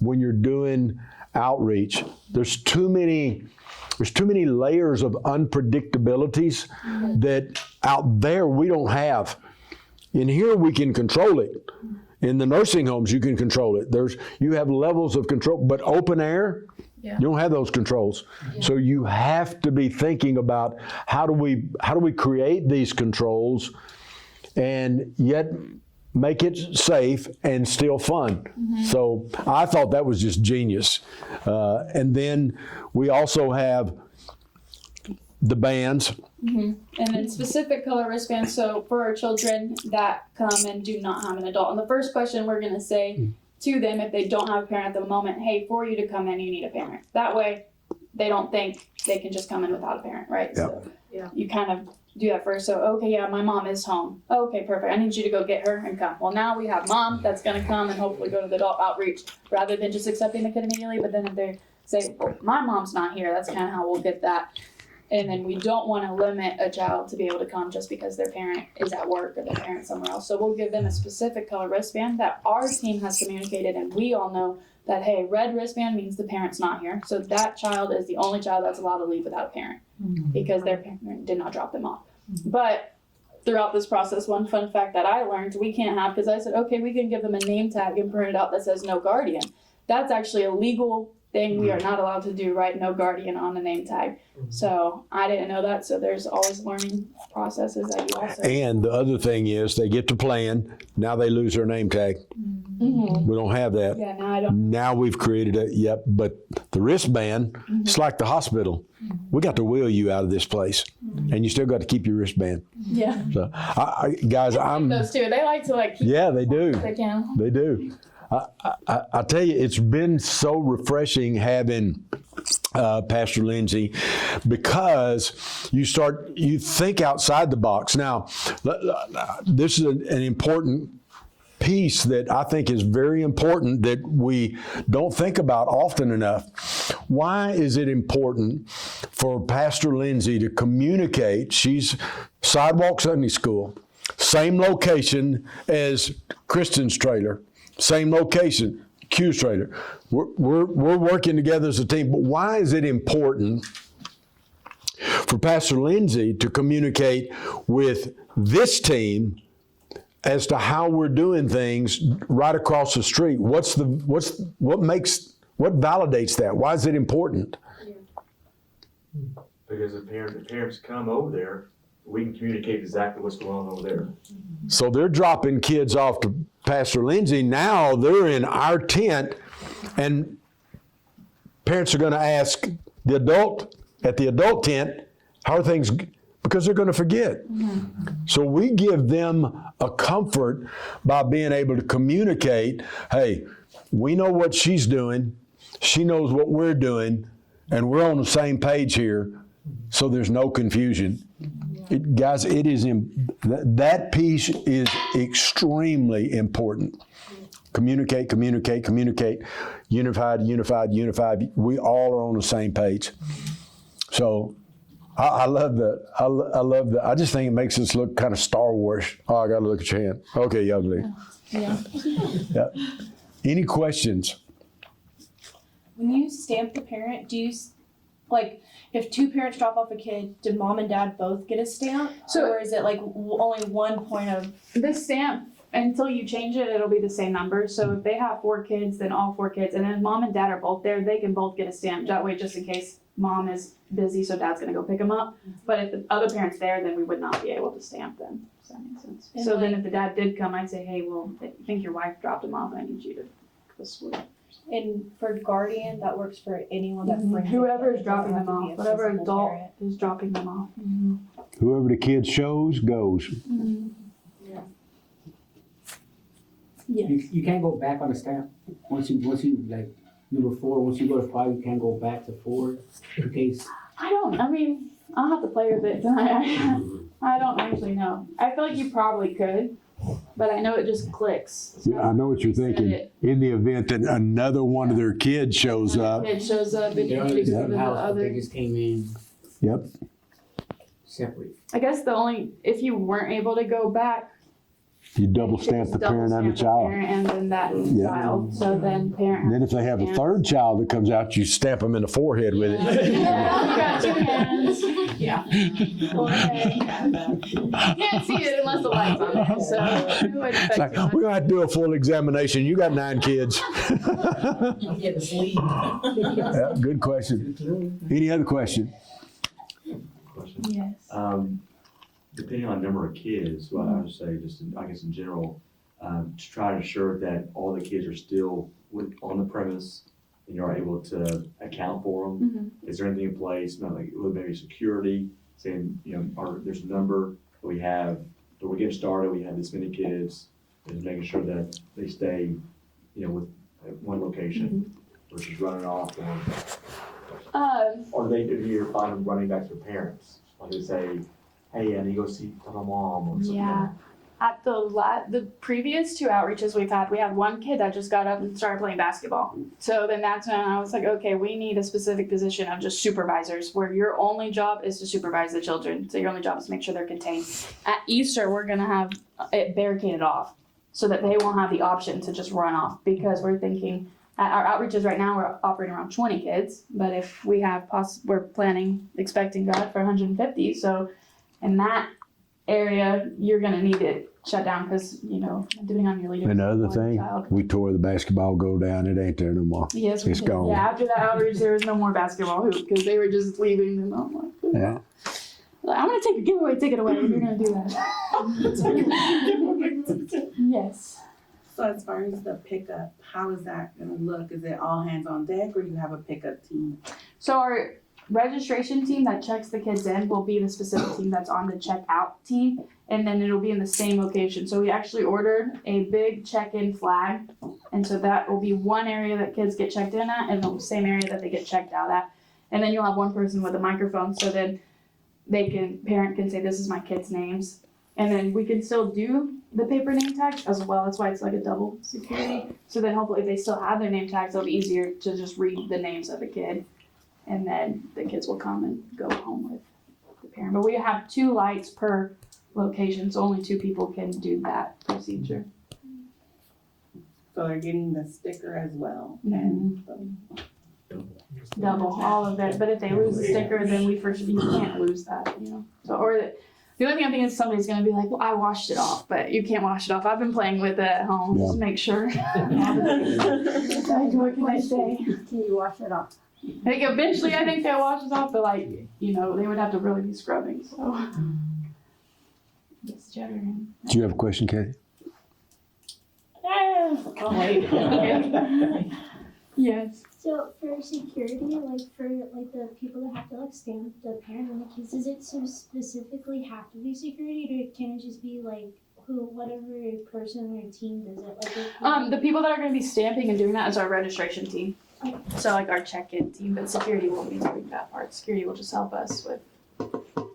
when you're doing outreach. There's too many layers of unpredictabilities that out there we don't have. In here we can control it. In the nursing homes you can control it. You have levels of control, but open air, you don't have those controls. So you have to be thinking about how do we create these controls and yet make it safe and still fun. So I thought that was just genius. And then we also have the bands. And then specific color wristbands. So for our children that come and do not have an adult, and the first question we're going to say to them if they don't have a parent at the moment, hey, for you to come in, you need a parent. That way, they don't think they can just come in without a parent, right? So you kind of do that first. So, okay, yeah, my mom is home. Okay, perfect. I need you to go get her and come. Well, now we have mom that's going to come and hopefully go to the adult outreach rather than just accepting the kid immediately. But then if they say, well, my mom's not here, that's kind of how we'll get that. And then we don't want to limit a child to be able to come just because their parent is at work or their parent's somewhere else. So we'll give them a specific color wristband that our team has communicated, and we all know that, hey, red wristband means the parent's not here. So that child is the only child that's allowed to leave without a parent because their parent did not drop them off. But throughout this process, one fun fact that I learned we can't have, because I said, okay, we can give them a name tag and print it out that says no guardian. That's actually a legal thing we are not allowed to do, right? No guardian on the name tag. So I didn't know that. So there's always learning processes that you also. And the other thing is they get to playing. Now they lose their name tag. We don't have that. Yeah, now I don't. Now we've created it. Yep. But the wristband, it's like the hospital. We got to wheel you out of this place, and you still got to keep your wristband. Yeah. So, guys, I'm. Those two, they like to like. Keep Yeah, they do. They can. They do. I tell you, it's been so refreshing having Pastor Lindsay, because you think outside the box. Now, this is an important piece that I think is very important that we don't think about often enough. Why is it important for Pastor Lindsay to communicate? She's Sidewalk Sunday School, same location as Kristen's trailer. Same location, Q's trailer. We're working together as a team. But why is it important for Pastor Lindsay to communicate with this team as to how we're doing things right across the street? What validates that? Why is it important? Because the parents come over there, we can communicate exactly what's going on over there. So they're dropping kids off to Pastor Lindsay. Now they're in our tent, and parents are going to ask the adult at the adult tent, how are things, because they're going to forget. So we give them a comfort by being able to communicate, hey, we know what she's doing, she knows what we're doing, and we're on the same page here, so there's no confusion. Guys, that piece is extremely important. Communicate. Unified. We all are on the same page. So I love that. I love that. I just think it makes us look kind of Star Wars. Oh, I got to look at your hand. Okay, young lady. Yeah. Any questions? When you stamp the parent, do you, like, if two parents drop off a kid, do mom and dad both get a stamp? So- or is it like only one point of? The stamp, until you change it, it'll be the same number. So if they have 4 kids, then all 4 kids. And then if mom and dad are both there, they can both get a stamp. That way, just in case mom is busy, so dad's going to go pick them up. But if the other parent's there, then we would not be able to stamp them. Does that make sense? And So then like- if the dad did come, I'd say, hey, well, I think your wife dropped him off. I need you to go split. And for guardian, that works for anyone that brings. Whoever is it dropping doesn't them have to be off, a whatever physical adult parent. is dropping them off. Whoever the kid shows goes. You can't go back on the stamp. Once you like number 4, once you go to 5, you can't go back to 4 in case. I'll have to play with it. I don't actually know. I feel like you probably could, but I know it just clicks. So I know what you're set thinking. it. In the event that another one of their kids shows up. It shows up and you They're need on to the go to same the house, but they other. just came in Yep. separate. I guess if you weren't able to go back, You double you could stamp just the double parent and the stamp child. parent and then that Yeah. child. So then parent. And then if they have a Yeah. third child that comes out, you stamp them in the forehead with it. Yeah, you got 2 hands. Yeah. Okay. You can't see it unless the light's on it, so it wouldn't It's affect like, you much. we're going to have to do a full examination. You got 9 kids. Get the sleeve. Yeah, good question. Any other question? Question. Yes. Depending on the number of kids, well, I would say just, I guess in general, to try to ensure that all the kids are still on the premise and you're able to account for them? Is there anything in place, like maybe security, saying, there's a number that we have, that we're getting started, we have this many kids, and making sure that they stay, with at one location versus running off, or do you find them running back to their parents? Like they say, hey, I need to go tell my mom or something. Yeah. At the previous 2 outreaches we had one kid that just got up and started playing basketball. So then that's when I was like, okay, we need a specific position of just supervisors where your only job is to supervise the children. So your only job is to make sure they're contained. At Easter, we're going to have it barricaded off so that they won't have the option to just run off, because we're thinking at our outreaches right now, we're operating around 20 kids. But if we have, we're expecting God for 150. So in that area, you're going to need it shut down because, depending on your leader. Another thing, we tore the basketball goal down. It ain't there no more. Yes, it's gone. Yeah, after that outreach, there was no more basketball hoop because they were just leaving. And I'm like, Yeah. I'm going to take a giveaway ticket away if you're going to do that. Yes. So as far as the pickup, how is that gonna look? Is it all hands on deck or you have a pickup team? So our registration team that checks the kids in will be the specific team that's on the checkout team, and then it'll be in the same location. So we actually ordered a big check-in flag, and so that will be one area that kids get checked in at, and the same area that they get checked out at. And then you'll have one person with a microphone, so then parent can say, this is my kid's names. And then we can still do the paper name tags as well. That's why it's like a double security. So then hopefully if they still have their name tags, it'll be easier to just read the names of the kid. And then the kids will come and go home with the parent. But we have 2 lights per location, so only 2 people can do that procedure. So they're getting the sticker as well. Double, all of it. But if they lose the sticker, then you can't lose that, So, the only thing I'm thinking is somebody's going to be like, well, I washed it off, but you can't wash it off. I've been playing with it at home just to make sure. What can I say? Can you wash it off? I think eventually they'll wash it off, but they would have to really be scrubbing, so. Yes, Jerry. Do you have a question, Kathy? Oh, wait. Okay. Yes. So for security, for the people that have to stand the parent and the kids, does it so specifically have to be security, or can it just be whatever person or team does it? The people that are going to be stamping and doing that is our registration team. So our check-in team, but security won't be doing that part. Security will just help us with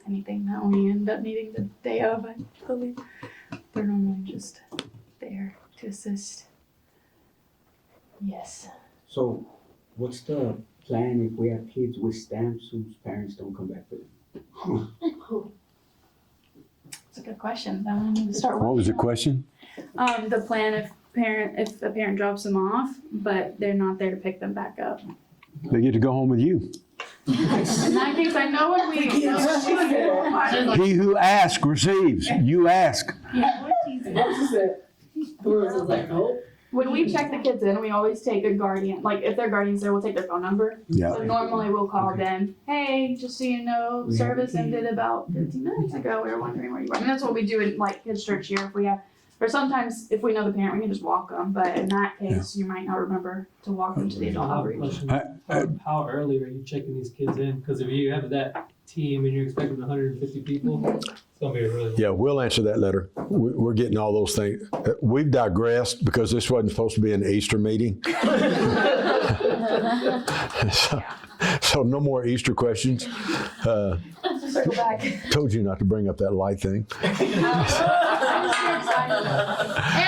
anything that we end up needing the day of. I believe they're normally just there to assist. Yes. So, what's the plan if we have kids with stamps whose parents don't come back for them? That's a good question. That one I need to start with. What was the question? The plan if the parent drops them off, but they're not there to pick them back up. They get to go home with you. In that case, I know when we. He who asks receives. You ask. When we check the kids in, we always take a guardian. If their guardian's there, we'll take their phone number. Yeah. So normally we'll call them. Hey, just so you know, service ended about 15 minutes ago. We were wondering where you were. And that's what we do in kids' church here. Or sometimes if we know the parent, we can just walk them. But in that case, you might not remember to walk them to the adult outreach. How early are you checking these kids in? Because if you have that team and you're expecting 150 people, it's gonna be really. Yeah, we'll answer that later. We're getting all those things. We've digressed because this wasn't supposed to be an Easter meeting. So no more Easter questions. Circle back. Told you not to bring up that light thing. And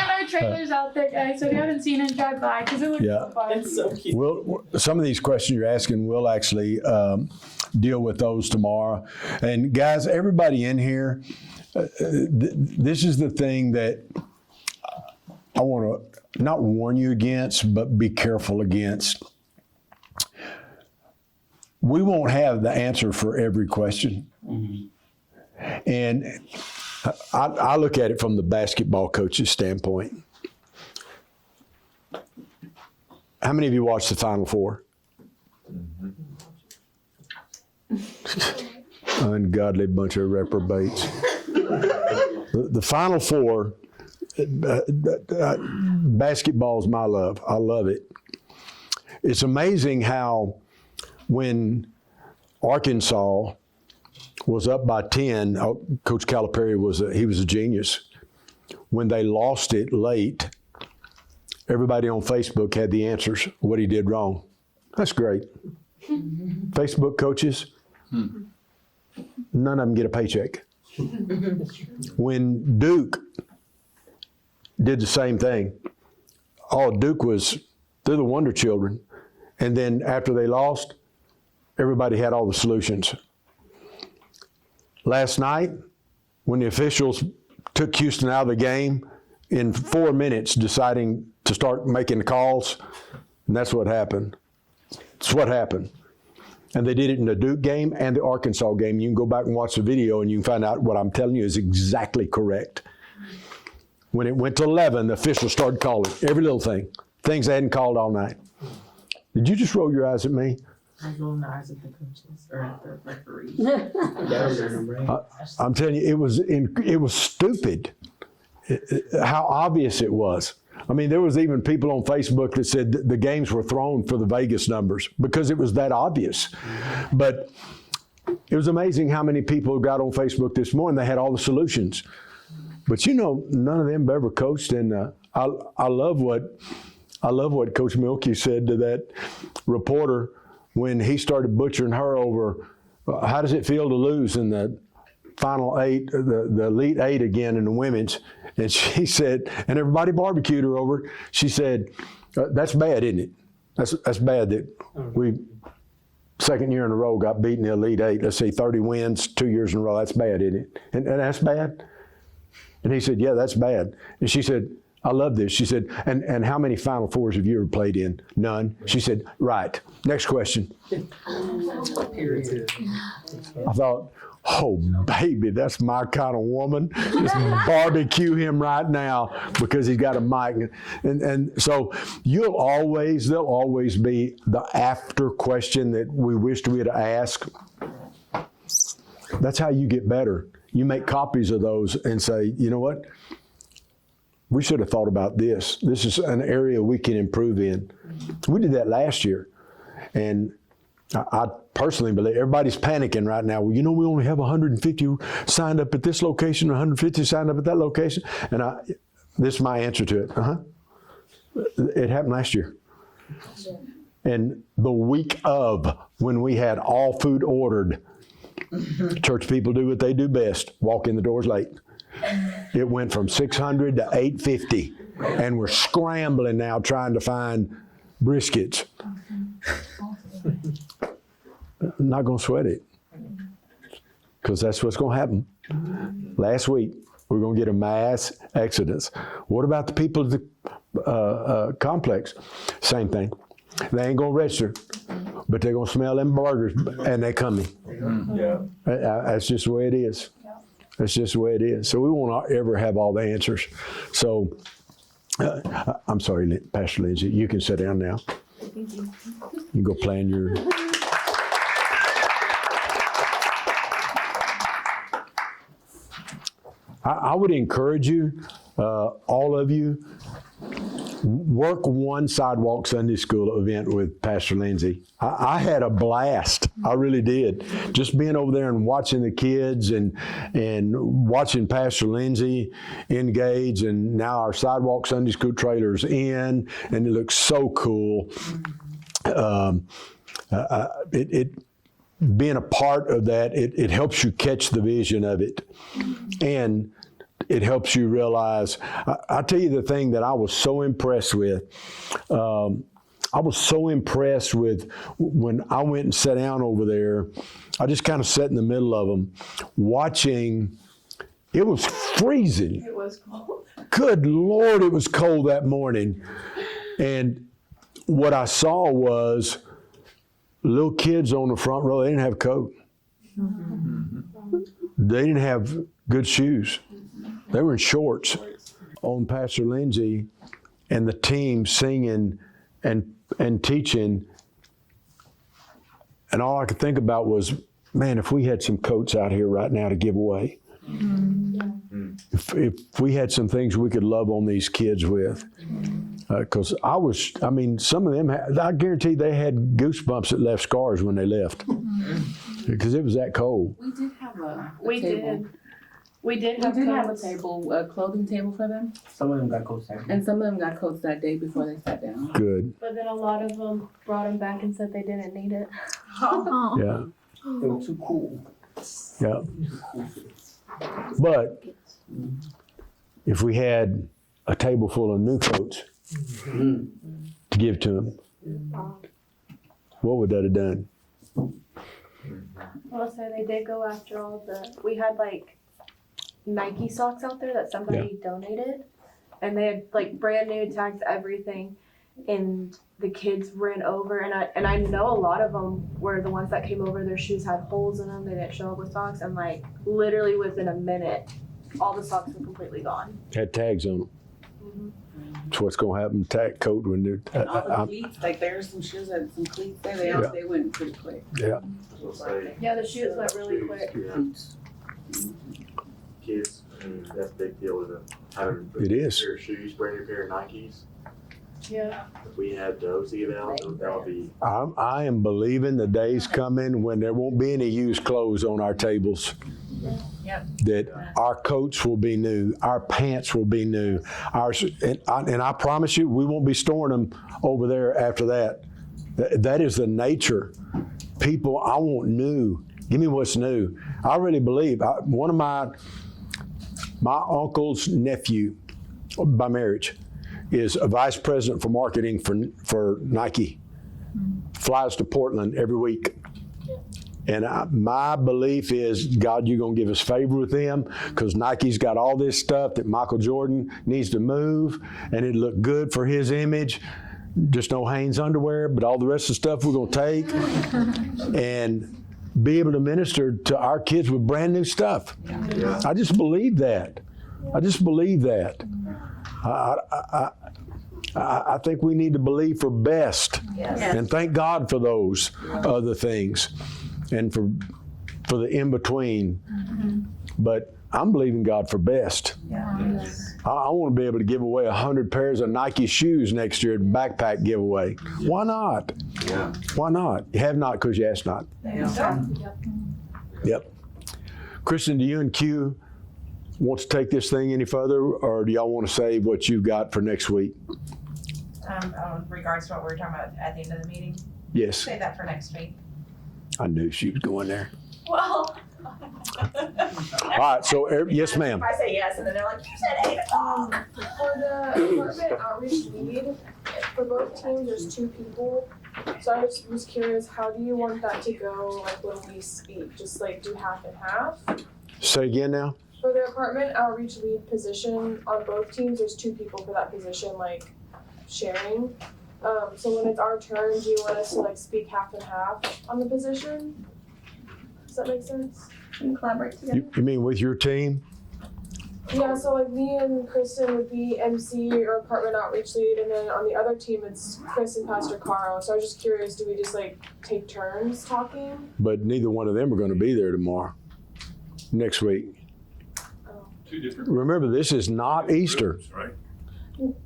our trailer's out there, guys. So if you haven't seen it, drive by because it looks so fun. It's so cute. Some of these questions you're asking, we'll actually deal with those tomorrow. And guys, everybody in here, this is the thing that I want to not warn you against, but be careful against. We won't have the answer for every question. Mm-hmm. And I look at it from the basketball coach's standpoint. How many of you watched the Final Four? Ungodly bunch of reprobates. The Final Four, basketball is my love. I love it. it's amazing how when Arkansas was up by 10, Coach Calipari was a genius. When they lost it late, everybody on Facebook had the answers, what he did wrong. That's great. Facebook coaches, none of them get a paycheck. When Duke did the same thing, Duke they're the wonder children. And then after they lost, everybody had all the solutions. Last night, when the officials took Houston out of the game, in 4 minutes deciding to start making the calls, and that's what happened. It's what happened. And they did it in the Duke game and the Arkansas game. You can go back and watch the video and you can find out what I'm telling you is exactly correct. When it went to 11, the officials started calling every little thing, things they hadn't called all night. Did you just roll your eyes at me? I roll my eyes at the coaches or at the referees. I'm telling you, it was stupid how obvious it was. I mean, there was even people on Facebook that said the games were thrown for the Vegas numbers because it was that obvious. But it was amazing how many people got on Facebook this morning. They had all the solutions. But none of them ever coached. And I love what Coach Milky said to that reporter when he started butchering her over how does it feel to lose in the final 8, the Elite 8 again in the women's. And she said, and everybody barbecued her over it. She said, that's bad, isn't it? That's bad that we, second year in a row, got beaten in the Elite 8. Let's say 30 wins, 2 years in a row. That's bad, isn't it? And that's bad? And he said, yeah, that's bad. And she said, I love this. She said, and how many Final Fours have you ever played in? None. She said, right. Next question. I thought, oh, baby, that's my kind of woman. Just barbecue him right now because he's got a mic. And so there'll always be the after question that we wished we had asked. That's how you get better. You make copies of those and say, you know what? We should have thought about this. This is an area we can improve in. We did that last year. And I personally believe everybody's panicking right now. Well, we only have 150 signed up at this location, 150 signed up at that location. And this is my answer to it. It happened last year. And the week of, when we had all food ordered, church people do what they do best, walk in the doors late. It went from 600 to 850, and we're scrambling now trying to find briskets. I'm not going to sweat it because that's what's going to happen. Last week, we're going to get a mass exodus. What about the people at the complex? Same thing. They ain't going to register, but they're going to smell them burgers, and they're coming. Yeah. That's just the way it is. That's just the way it is. So we won't ever have all the answers. So I'm sorry, Pastor Lindsay, you can sit down now. You can go plan your... I would encourage you, all of you, work one Sidewalk Sunday School event with Pastor Lindsay. I had a blast. I really did. Just being over there and watching the kids and watching Pastor Lindsay engage, and now our Sidewalk Sunday School trailer's in, and it looks so cool. Being a part of that, it helps you catch the vision of it. And it helps you realize, I'll tell you the thing that I was so impressed with. I was so impressed with when I went and sat down over there. I just kind of sat in the middle of them watching. It was freezing. It was cold. Good Lord, it was cold that morning. And what I saw was little kids on the front row. They didn't have a coat. They didn't have good shoes. They were in shorts. On Pastor Lindsay and the team singing and teaching, and all I could think about was, man, if we had some coats out here right now to give away, if we had some things we could love on these kids with, Because some of them, I guarantee they had goosebumps that left scars when they left. Because it was that cold. We did have a We table. did. We did We have did have a coats. table, a clothing table for them, Some of them got coats that and some of them got coats that day before they sat down. Good. But then a lot of them brought them back and said they didn't need it. Yeah. They were too cool. Yeah. But if we had a table full of new coats to give to them, what would that have done? Well, so they did go after all we had like Nike socks out there that somebody donated. And they had like brand new tags, everything. And the kids ran over, and I know a lot of them were the ones that came over, their shoes had holes in them, they didn't show up with socks, and like literally within a minute, all the socks were completely gone. Had tags on them. That's what's going to happen to tack coat when they're. And all the cleats, like there's some shoes that some cleats there, they went pretty quick. Yeah. Yeah, the shoes went really quick. Kids, I mean, that's a big deal with having It is. a pair of shoes, brand new pair of Nikes. Yeah. If we had those to give out, that would be. I am believing the day's coming when there won't be any used clothes on our tables. That our coats will be new, our pants will be new, and I promise you, we won't be storing them over there after that. That is the nature. People, I want new. Give me what's new. I really believe. One of my uncle's nephew, by marriage, is a vice president for marketing for Nike. Flies to Portland every week. And my belief is, God, you're going to give us favor with them because Nike's got all this stuff that Michael Jordan needs to move, and it look good for his image. Just no Hanes underwear, but all the rest of the stuff we're going to take and be able to minister to our kids with brand new stuff. Yeah. I just believe that. I just believe that. I think we need to believe for best, and thank God for those other things, and for the in between. But I'm believing God for best. I want to be able to give away 100 pairs of Nike shoes next year at backpack giveaway. Why not? Yeah. Why not? You have not because you ask not. Yep. Kristen, do you and Q want to take this thing any further, or do y'all want to save what you've got for next week? In regards to what we were talking about at the end of the meeting? Yes. Save that for next week. I knew she was going there. Well. All right, so yes, ma'am. If I say yes, and then they're like, you said 8 o'clock. For the apartment outreach lead, for both teams, there's 2 people. So I just was curious, how do you want that to go, like when we speak? Just like do half and half? Say again now. For the apartment outreach lead position on both teams, there's 2 people for that position, like sharing. So when it's our turn, do you want us to like speak half and half on the position? Does that make sense? And collaborate together. You mean with your team? Yeah, so like me and Kristen would be MC or apartment outreach lead, and then on the other team it's Chris and Pastor Carl. So I was just curious, do we just like take turns talking? But neither one of them are going to be there tomorrow. Next week. Two different. Remember, this is not Easter. Groups, right?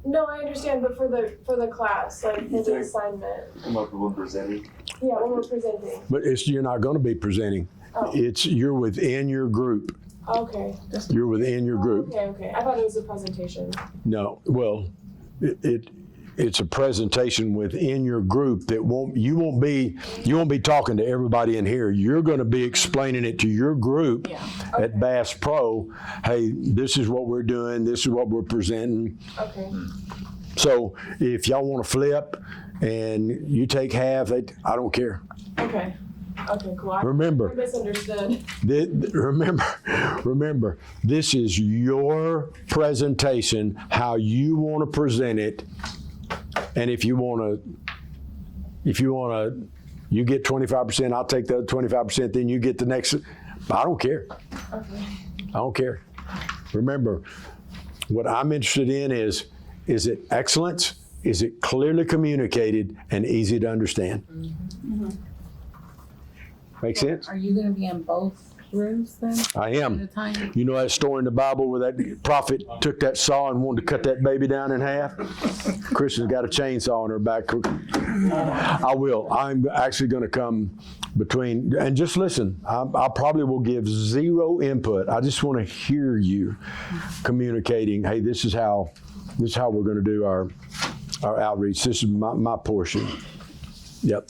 No, I understand, but for the class, like for the assignment. Come up with one presenting. Yeah, when we're presenting. But you're not going to be presenting. Oh. You're within your group. Okay. You're within your group. Okay. I thought it was a presentation. No, well, it's a presentation within your group that you won't be talking to everybody in here. You're going to be explaining it to your group at Bass Pro. Hey, this is what we're doing. This is what we're presenting. Okay. So if y'all want to flip and you take half, I don't care. Okay. Okay, cool. Remember, I misunderstood. Remember, this is your presentation, how you want to present it. And if you want to, you get 25%, I'll take the other 25%, then you get the next. I don't care. Okay. I don't care. Remember, what I'm interested in is it excellence? Is it clearly communicated and easy to understand? Mm-hmm. Make sense? Are you going to be in both rooms then? I At a am. time? You know that story in the Bible where that prophet took that saw and wanted to cut that baby down in half? Christian's got a chainsaw on her back. I will. I'm actually going to come between, and just listen, I probably will give zero input. I just want to hear you communicating, hey, this is how we're going to do our outreach. This is my portion. Yep.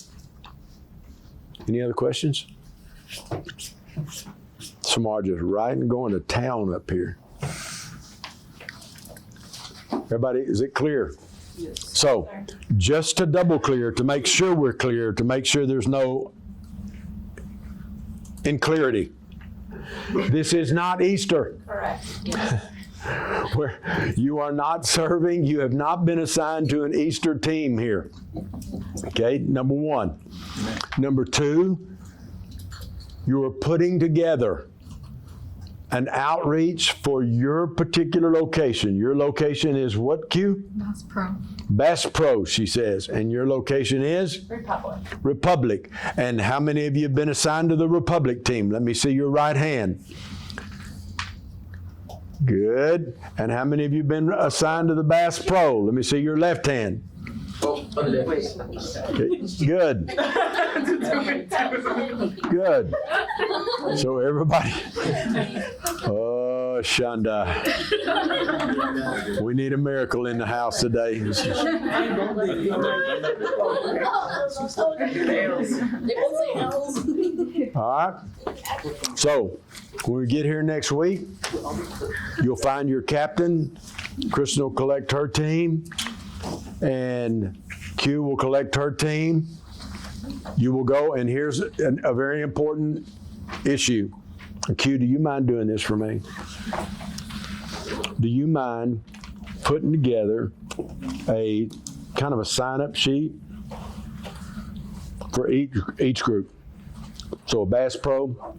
Any other questions? Samar just riding, going to town up here. Everybody, is it clear? Yes. So, just to double clear, to make sure we're clear, to make sure there's no inclarity. This is not Easter. Correct. Yes. Where you are not serving, you have not been assigned to an Easter team here. Okay, number one. Number two, you are putting together an outreach for your particular location. Your location is what, Q? Bass Pro. Bass Pro, she says. And your location is? Republic. Republic. And how many of you have been assigned to the Republic team? Let me see your right hand. Good. And how many of you have been assigned to the Bass Pro? Let me see your left hand. Okay. Good. Good. So everybody. Oh, Shanda. We need a miracle in the house today. All right. So when we get here next week, you'll find your captain. Kristen will collect her team. And Q will collect her team. You will go, and here's a very important issue. Q, do you mind doing this for me? Do you mind putting together a kind of a sign-up sheet for each group? So a Bass Pro,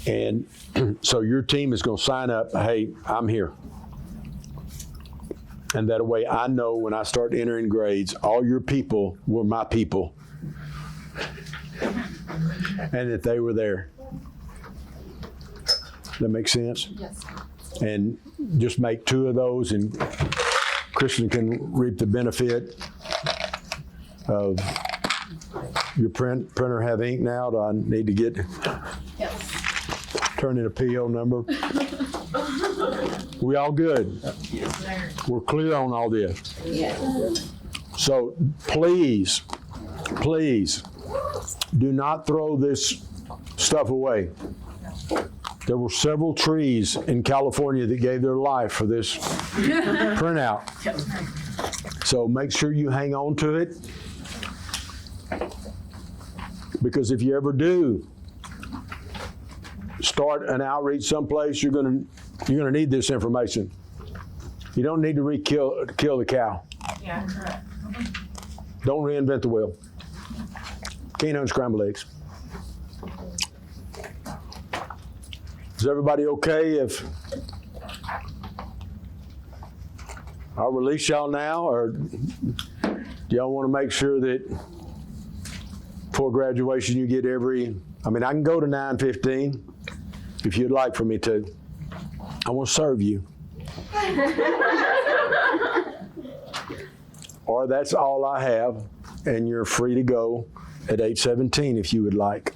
and so your team is going to sign up, hey, I'm here. And that way I know when I start entering grades, all your people were my people. And that they were there. That makes sense? Yes. And just make 2 of those, and Christian can reap the benefit of your printer have ink now. Do I need to get turn in a PO number? We all good? We're clear on all this. So please, do not throw this stuff away. There were several trees in California that gave their life for this printout. So make sure you hang on to it. Because if you ever do start an outreach someplace, you're gonna need this information. You don't need to kill the cow. Yeah, correct. Don't reinvent the wheel. Can't unscramble eggs. Is everybody okay if I'll release y'all now, or do y'all want to make sure that before graduation you get I can go to 9:15 if you'd like for me to. I want to serve you. Or that's all I have, and you're free to go at 8:17 if you would like.